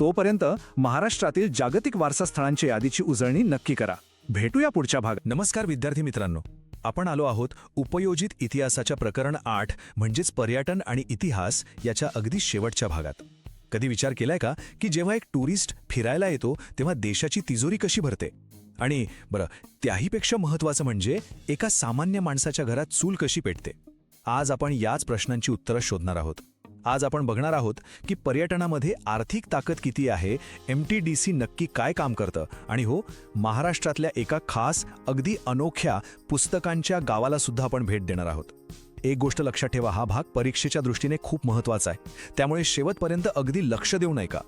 Speaker 3: तोपर्यंत महाराष्ट्रातील जागतिक वारसा स्थळांच्या यादीची उजळणी नक्की करा. भेटूया पुढच्या भागात. नमस्कार विद्यार्थी मित्रांनो, आपण आलो आहोत उपयोजित इतिहासाच्या प्रकरण 8 म्हणजेच पर्यटन आणि इतिहास याच्या अगदी शेवटच्या भागात. कधी विचार केलाय का की जेव्हा एक टुरिस्ट फिरायला येतो तेव्हा देशाची तिजोरी कशी भरते? आणि बरं, त्याहीपेक्षा महत्त्वाचं म्हणजे एका सामान्य माणसाच्या घरात चूल कशी पेटते? आज आपण याच प्रश्नांची उत्तरं शोधणार आहोत. आज आपण बघणार आहोत की पर्यटनामध्ये आर्थिक ताकद किती आहे, MTDC नक्की काय काम करतं आणि हो, महाराष्ट्रातल्या एका खास अगदी अनोख्या पुस्तकांच्या गावाला सुद्धा आपण भेट देणार आहोत. एक गोष्ट लक्षात ठेवा, हा भाग परीक्षेच्या दृष्टीने खूप महत्त्वाचा आहे, त्यामुळे शेवटपर्यंत अगदी लक्ष देऊ नये का.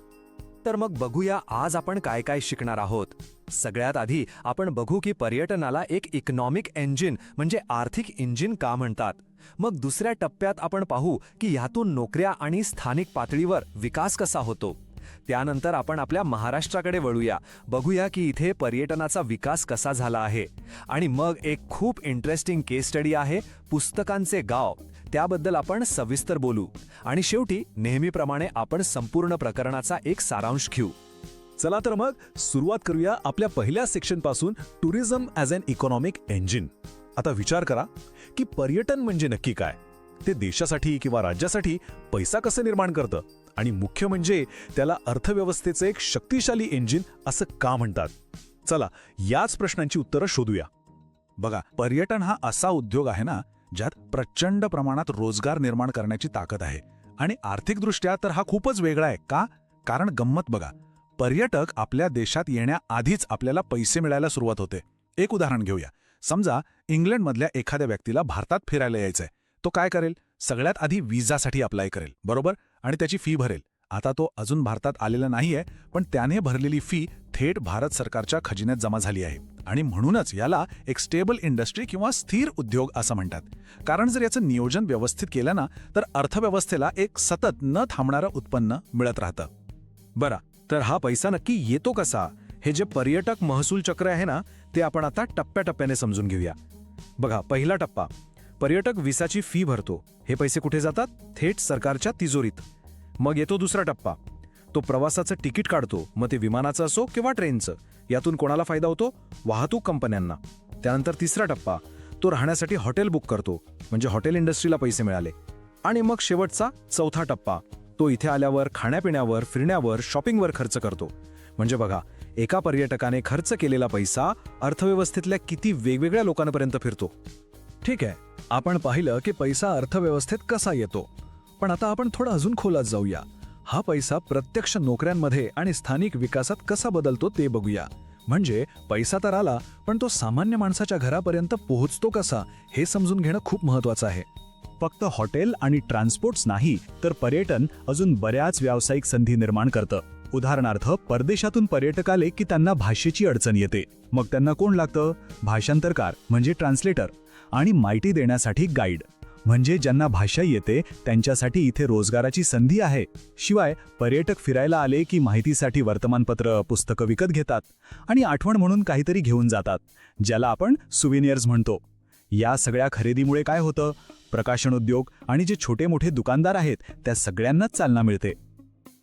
Speaker 7: तर मग बघूया आज आपण काय काय शिकणार आहोत. सगळ्यात आधी आपण बघू की पर्यटनाला एक इकॉनॉमिक इंजिन म्हणजे आर्थिक इंजिन का म्हणतात. मग दुसऱ्या टप्प्यात आपण पाहू की ह्यातून नोकऱ्या आणि स्थानिक पातळीवर विकास कसा होतो. त्यानंतर आपण आपल्या महाराष्ट्राकडे वळूया, बघूया की इथे पर्यटनाचा विकास कसा झाला आहे. आणि मग एक खूप इंटरेस्टिंग केस स्टडी आहे, पुस्तकांचे गाव, त्याबद्दल आपण सविस्तर बोलू. आणि शेवटी नेहमीप्रमाणे आपण संपूर्ण प्रकरणाचा एक सारांश घेऊ.
Speaker 3: चला तर मग सुरुवात करूया आपल्या पहिल्या सेक्शनपासून, tourism as an economic engine. आता विचार करा की पर्यटन म्हणजे नक्की काय? ते देशासाठी किंवा राज्यासाठी पैसा कसं निर्माण करतं आणि मुख्य म्हणजे त्याला अर्थव्यवस्थेचं एक शक्तिशाली इंजिन असं का म्हणतात? चला याच प्रश्नांची उत्तरं शोधूया.
Speaker 4: बघा, पर्यटन हा असा उद्योग आहे ना ज्यात प्रचंड प्रमाणात रोजगार निर्माण करण्याची ताकद आहे
Speaker 5: आणि आर्थिकदृष्ट्या तर हा खूपच वेगळा आहे. का? कारण गंमत बघा, पर्यटक आपल्या देशात येण्याआधीच आपल्याला पैसे मिळायला सुरुवात होते. एक उदाहरण घेऊया. समजा इंग्लंडमधल्या एखाद्या व्यक्तीला भारतात फिरायला यायचंय. तो काय करेल? सगळ्यात आधी व्हिसासाठी अप्लाय करेल, बरोबर, आणि त्याची फी भरेल. आता तो अजून भारतात आलेला नाहीये, पण त्याने भरलेली फी थेट भारत सरकारच्या खजिन्यात जमा झाली आहे. आणि म्हणूनच याला एक स्टेबल इंडस्ट्री किंवा स्थिर उद्योग असं म्हणतात. कारण जर याचं नियोजन व्यवस्थित केलं ना, तर अर्थव्यवस्थेला एक सतत न थांबणारं उत्पन्न मिळत राहतं.
Speaker 6: बरं, तर हा पैसा नक्की येतो कसा? हे जे पर्यटक महसूल चक्र आहे ना, ते आपण आता टप्प्याटप्प्याने समजून घेऊया. बघा, पहिला टप्पा, पर्यटक व्हिसाची फी भरतो. हे पैसे कुठे जातात? थेट सरकारच्या तिजोरीत. मग येतो दुसरा टप्पा, तो प्रवासाचं तिकीट काढतो, मग ते विमानाचं असो किंवा ट्रेनचं. यातून कोणाला फायदा होतो? वाहतूक कंपन्यांना. त्यानंतर तिसरा टप्पा, तो राहण्यासाठी हॉटेल बुक करतो, म्हणजे हॉटेल इंडस्ट्रीला पैसे मिळाले. आणि मग शेवटचा चौथा टप्पा, तो इथे आल्यावर खाण्यापिण्यावर, फिरण्यावर, शॉपिंगवर खर्च करतो. म्हणजे बघा, एका पर्यटकाने खर्च केलेला पैसा अर्थव्यवस्थेतल्या किती वेगवेगळ्या लोकांपर्यंत फिरतो.
Speaker 5: ठीक आहे, आपण पाहिलं की पैसा अर्थव्यवस्थेत कसा येतो. पण आता आपण थोडं अजून खोलात जाऊया. हा पैसा प्रत्यक्ष नोकऱ्यांमध्ये आणि स्थानिक विकासात कसा बदलतो ते बघूया. म्हणजे पैसा तर आला, पण तो सामान्य माणसाच्या घरापर्यंत पोहोचतो कसा, हे समजून घेणं खूप महत्वाचं आहे.
Speaker 4: फक्त हॉटेल आणि ट्रान्सपोर्ट्स नाही, तर पर्यटन अजून बऱ्याच व्यावसायिक संधी निर्माण करतं. उदाहरणार्थ, परदेशातून पर्यटक आले की त्यांना भाषेची अडचण येते. मग त्यांना कोण लागतं? भाषांतरकार म्हणजे ट्रान्सलेटर, आणि माहिती देण्यासाठी गाईड, म्हणजे ज्यांना भाषा येते त्यांच्यासाठी इथे रोजगाराची संधी आहे. शिवाय पर्यटक फिरायला आले की माहितीसाठी वर्तमानपत्र, पुस्तकं विकत घेतात आणि आठवण म्हणून काहीतरी घेऊन जातात, ज्याला आपण सुव्हिनियर्स म्हणतो. या सगळ्या खरेदीमुळे काय होतं? प्रकाशन उद्योग आणि जे छोटे मोठे दुकानदार आहेत त्या सगळ्यांनाच चालना मिळते.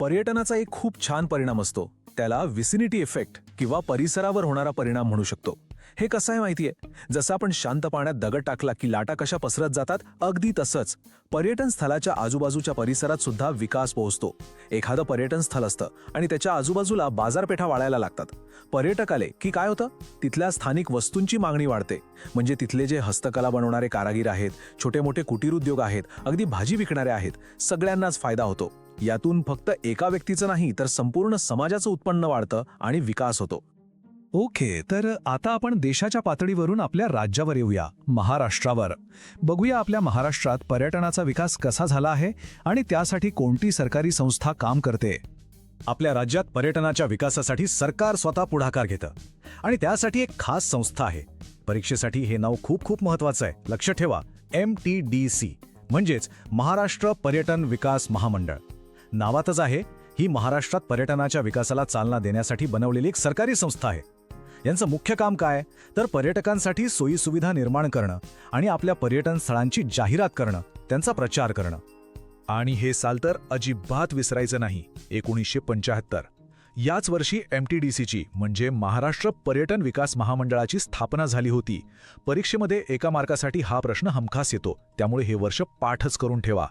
Speaker 5: पर्यटनाचा एक खूप छान परिणाम असतो, त्याला विसिनिटी इफेक्ट किंवा परिसरावर होणारा परिणाम म्हणू शकतो. हे कसं आहे माहितीये? जसं आपण शांत पाण्यात दगड टाकला की लाटा कशा पसरत जातात, अगदी तसंच पर्यटन स्थळाच्या आजूबाजूच्या परिसरात सुद्धा विकास पोहोचतो. एखादं पर्यटन स्थळ असतं आणि त्याच्या आजूबाजूला बाजारपेठा वाढायला लागतात. पर्यटक आले की काय होतं? तिथल्या स्थानिक वस्तूंची मागणी वाढते. म्हणजे तिथले जे हस्तकला बनवणारे कारागीर आहेत, छोटे मोठे कुटीर उद्योग आहेत, अगदी भाजी विकणारे आहेत, सगळ्यांनाच फायदा होतो. यातून फक्त एका व्यक्तीचं नाही, तर संपूर्ण समाजाचं उत्पन्न वाढतं आणि विकास होतो.
Speaker 4: ओके, तर आता आपण देशाच्या पातळीवरून आपल्या राज्यावर येऊया, महाराष्ट्रावर. बघूया आपल्या महाराष्ट्रात पर्यटनाचा विकास कसा झाला आहे आणि त्यासाठी कोणती सरकारी संस्था काम करते. आपल्या राज्यात पर्यटनाच्या विकासासाठी सरकार स्वतः पुढाकार घेतं आणि त्यासाठी एक खास संस्था आहे. परीक्षेसाठी हे नाव खूप खूप महत्वाचं आहे, लक्ष ठेवा. MTDC म्हणजेच महाराष्ट्र पर्यटन विकास महामंडळ. नावातच आहे, ही महाराष्ट्रात पर्यटनाच्या विकासाला चालना देण्यासाठी बनवलेली एक सरकारी संस्था आहे. यांचं मुख्य काम काय? तर पर्यटकांसाठी सोयीसुविधा निर्माण करणं आणि आपल्या पर्यटन स्थळांची जाहिरात करणं, त्यांचा प्रचार करणं. आणि हे साल तर अजिबात विसरायचं नाही, 1975. याच वर्षी MTDCची म्हणजे महाराष्ट्र पर्यटन विकास महामंडळाची स्थापना झाली होती. परीक्षेमध्ये एका मार्कासाठी हा प्रश्न हमखास येतो, त्यामुळे हे वर्ष पाठच करून ठेवा.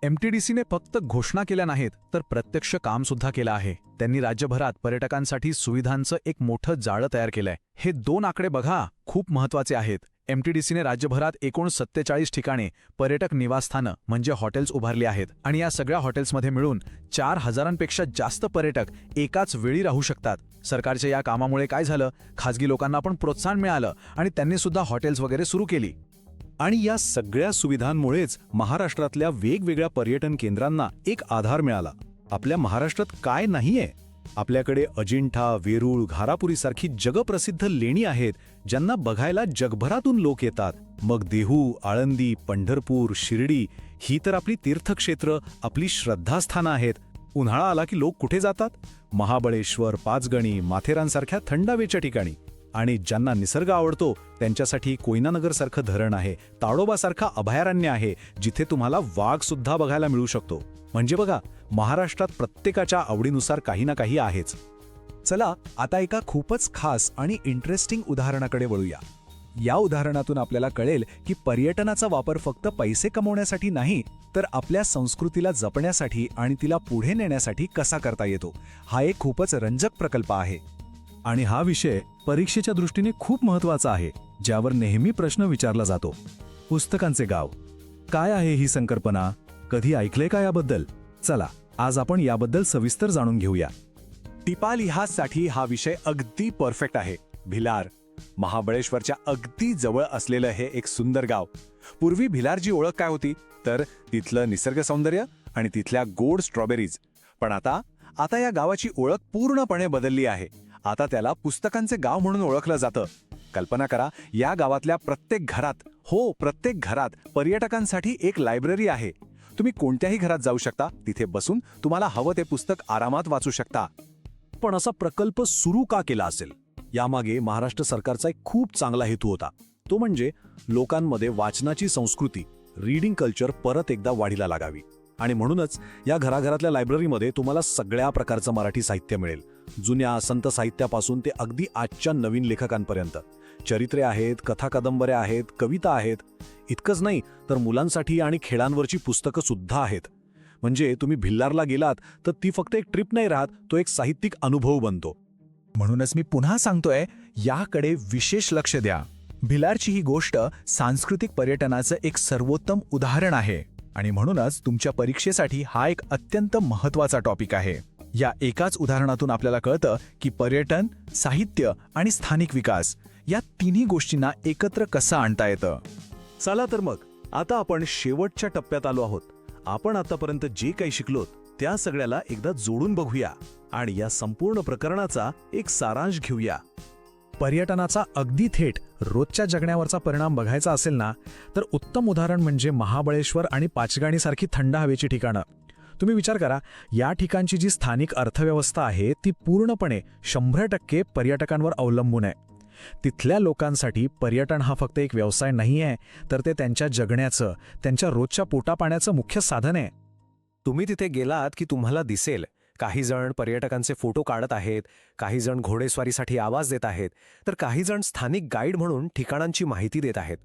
Speaker 4: MTDCने फक्त घोषणा केल्या नाहीत, तर प्रत्यक्ष काम सुद्धा केलं आहे. त्यांनी राज्यभरात पर्यटकांसाठी सुविधांचं एक मोठं जाळं तयार केलंय. हे 2 आकडे बघा, खूप महत्वाचे आहेत. MTDCने राज्यभरात एकूण 47 ठिकाणे पर्यटक निवासस्थानं म्हणजे हॉटेल्स उभारली आहेत आणि या सगळ्या हॉटेल्समध्ये मिळून 4000पेक्षा जास्त पर्यटक एकाच वेळी राहू शकतात. सरकारच्या या कामामुळे काय झालं? खाजगी लोकांना पण प्रोत्साहन मिळालं आणि त्यांनी सुद्धा हॉटेल्स वगैरे सुरू केली.
Speaker 3: आणि या सगळ्या सुविधांमुळेच महाराष्ट्रातल्या वेगवेगळ्या पर्यटन केंद्रांना एक आधार मिळाला. आपल्या महाराष्ट्रात काय नाहीये? आपल्याकडे अजिंठा, वेरूळ, घारापुरीसारखी जगप्रसिद्ध लेणी आहेत, ज्यांना बघायला जगभरातून लोक येतात. मग देहू, आळंदी, पंढरपूर, शिर्डी ही तर आपली तीर्थक्षेत्र, आपली श्रद्धास्थानं आहेत. उन्हाळा आला की लोक कुठे जातात? महाबळेश्वर, पाचगणी, माथेरानसारख्या थंड हवेच्या ठिकाणी. आणि ज्यांना निसर्ग आवडतो त्यांच्यासाठी कोयनानगरसारखं धरण आहे, ताडोबासारखं अभयारण्य आहे, जिथे तुम्हाला वाघ सुद्धा बघायला मिळू शकतो. म्हणजे बघा, महाराष्ट्रात प्रत्येकाच्या आवडीनुसार काही ना काही आहेच.
Speaker 4: चला आता एका खूपच खास आणि इंटरेस्टिंग उदाहरणाकडे वळूया. या उदाहरणातून आपल्याला कळेल की पर्यटनाचा वापर फक्त पैसे कमवण्यासाठी नाही, तर आपल्या संस्कृतीला जपण्यासाठी आणि तिला पुढे नेण्यासाठी कसा करता येतो. हा एक खूपच रंजक प्रकल्प आहे.
Speaker 5: आणि हा विषय परीक्षेच्या दृष्टीने खूप महत्वाचा आहे, ज्यावर नेहमी प्रश्न विचारला जातो. पुस्तकांचे गाव काय आहे ही संकल्पना?
Speaker 6: कधी ऐकलंय का याबद्दल? चला आज आपण याबद्दल सविस्तर जाणून घेऊया.
Speaker 3: टिपाल ह्यासाठी हा विषय अगदी परफेक्ट आहे. भिलार, महाबळेश्वरच्या अगदी जवळ असलेलं हे एक सुंदर गाव. पूर्वी भिलारची ओळख काय होती तर तिथलं निसर्ग सौंदर्य आणि तिथल्या गोड स्ट्रॉबेरीज. पण आता या गावाची ओळख पूर्णपणे बदलली आहे. आता त्याला पुस्तकांचे गाव म्हणून ओळखलं जातं. कल्पना करा, या गावातल्या प्रत्येक घरात पर्यटकांसाठी एक लायब्ररी आहे. तुम्ही कोणत्याही घरात जाऊ शकता, तिथे बसून तुम्हाला हवं ते पुस्तक आरामात वाचू शकता.
Speaker 6: पण असा प्रकल्प सुरू का केला असेल? यामागे महाराष्ट्र सरकारचा एक खूप चांगला हेतू होता. तो म्हणजे लोकांमध्ये वाचनाची संस्कृती, रीडिंग कल्चर परत एकदा वाढीला लागावी. आणि म्हणूनच या घराघरातल्या लायब्ररीमध्ये तुम्हाला सगळ्या प्रकारचं मराठी साहित्य मिळेल. जुन्या संत साहित्यापासून ते अगदी आजच्या नवीन लेखकांपर्यंत. चरित्रे आहेत, कथा कादंबऱ्या आहेत, कविता आहेत. इतकंच नाही तर मुलांसाठी आणि खेळांवरची पुस्तकं सुद्धा आहेत. म्हणजे तुम्ही भिल्लारला गेलात तर ती फक्त एक ट्रिप नाही राहत, तो एक साहित्यिक अनुभव बनतो.
Speaker 4: म्हणूनच मी पुन्हा सांगतोय, याकडे विशेष लक्ष द्या. भिलारची ही गोष्ट सांस्कृतिक पर्यटनाचं एक सर्वोत्तम उदाहरण आहे आणि म्हणूनच तुमच्या परीक्षेसाठी हा एक अत्यंत महत्त्वाचा टॉपिक आहे. या एकाच उदाहरणातून आपल्याला कळतं की पर्यटन, साहित्य आणि स्थानिक विकास या तिन्ही गोष्टींना एकत्र कसं आणता येतं.
Speaker 3: चला तर मग आता आपण शेवटच्या टप्प्यात आलो आहोत. आपण आतापर्यंत जे काही शिकलोत त्या सगळ्याला एकदा जोडून बघूया आणि या संपूर्ण प्रकरणाचा एक सारांश घेऊया.
Speaker 4: पर्यटनाचा अगदी थेट रोजच्या जगण्यावरचा परिणाम बघायचा असेल ना, तर उत्तम उदाहरण म्हणजे महाबळेश्वर आणि पाचगणीसारखी थंड हवेची ठिकाणं. तुम्ही विचार करा, या ठिकाणची जी स्थानिक अर्थव्यवस्था आहे ती पूर्णपणे 100% पर्यटकांवर अवलंबून आहे. तिथल्या लोकांसाठी पर्यटन हा फक्त एक व्यवसाय नाही आहे, तर ते त्यांच्या जगण्याचं, त्यांच्या रोजच्या पोटापाण्याचं मुख्य साधन आहे.
Speaker 7: तुम्ही तिथे गेलात की तुम्हाला दिसेल, काही जण पर्यटकांचे फोटो काढत आहेत, काही जण घोडेस्वारीसाठी आवाज देत आहेत, तर काही जण स्थानिक गाईड म्हणून ठिकाणांची माहिती देत आहेत.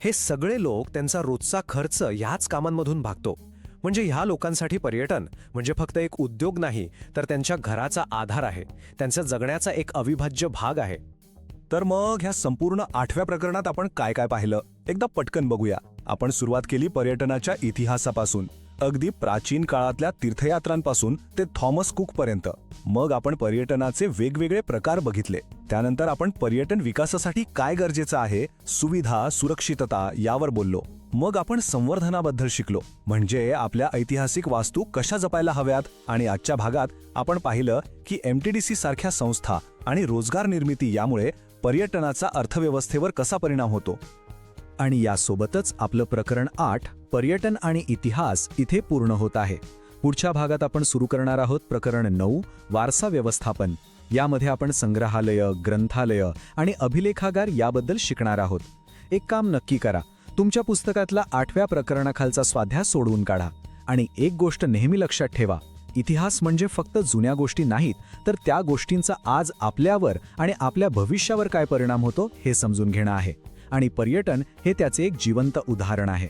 Speaker 7: हे सगळे लोक त्यांचा रोजचा खर्च ह्याच कामांमधून भागतो. म्हणजे ह्या लोकांसाठी पर्यटन म्हणजे फक्त एक उद्योग नाही, तर त्यांच्या घराचा आधार आहे, त्यांच्या जगण्याचा एक अविभाज्य भाग आहे.
Speaker 3: तर मग ह्या संपूर्ण 8व्या प्रकरणात आपण काय काय पाहिलं एकदा पटकन बघूया. आपण सुरुवात केली पर्यटनाच्या इतिहासापासून, अगदी प्राचीन काळातल्या तीर्थयात्रांपासून ते थॉमस कुक पर्यंत. मग आपण पर्यटनाचे वेगवेगळे प्रकार बघितले. त्यानंतर आपण पर्यटन विकासासाठी काय गरजेचं आहे, सुविधा, सुरक्षितता यावर बोललो. मग आपण संवर्धनाबद्दल शिकलो, म्हणजे आपल्या ऐतिहासिक वास्तू कशा जपायला हव्यात. आणि आजच्या भागात आपण पाहिलं की MTDC सारख्या संस्था आणि रोजगार निर्मिती यामुळे पर्यटनाचा अर्थव्यवस्थेवर कसा परिणाम होतो.
Speaker 4: आणि यासोबतच आपलं प्रकरण 8 पर्यटन आणि इतिहास इथे पूर्ण होत आहे. पुढच्या भागात आपण सुरू करणार आहोत प्रकरण 9 वारसा व्यवस्थापन. यामध्ये आपण संग्रहालय, ग्रंथालय आणि अभिलेखागार याबद्दल शिकणार आहोत. एक काम नक्की करा, तुमच्या पुस्तकातला 8व्या प्रकरणाखालचा स्वाध्याय सोडवून काढा. आणि एक गोष्ट नेहमी लक्षात ठेवा, इतिहास म्हणजे फक्त जुन्या गोष्टी नाहीत, तर त्या गोष्टींचा आज आपल्यावर आणि आपल्या भविष्यावर काय परिणाम होतो हे समजून घेणं आहे. आणि पर्यटन हे त्याचे एक जिवंत उदाहरण आहे.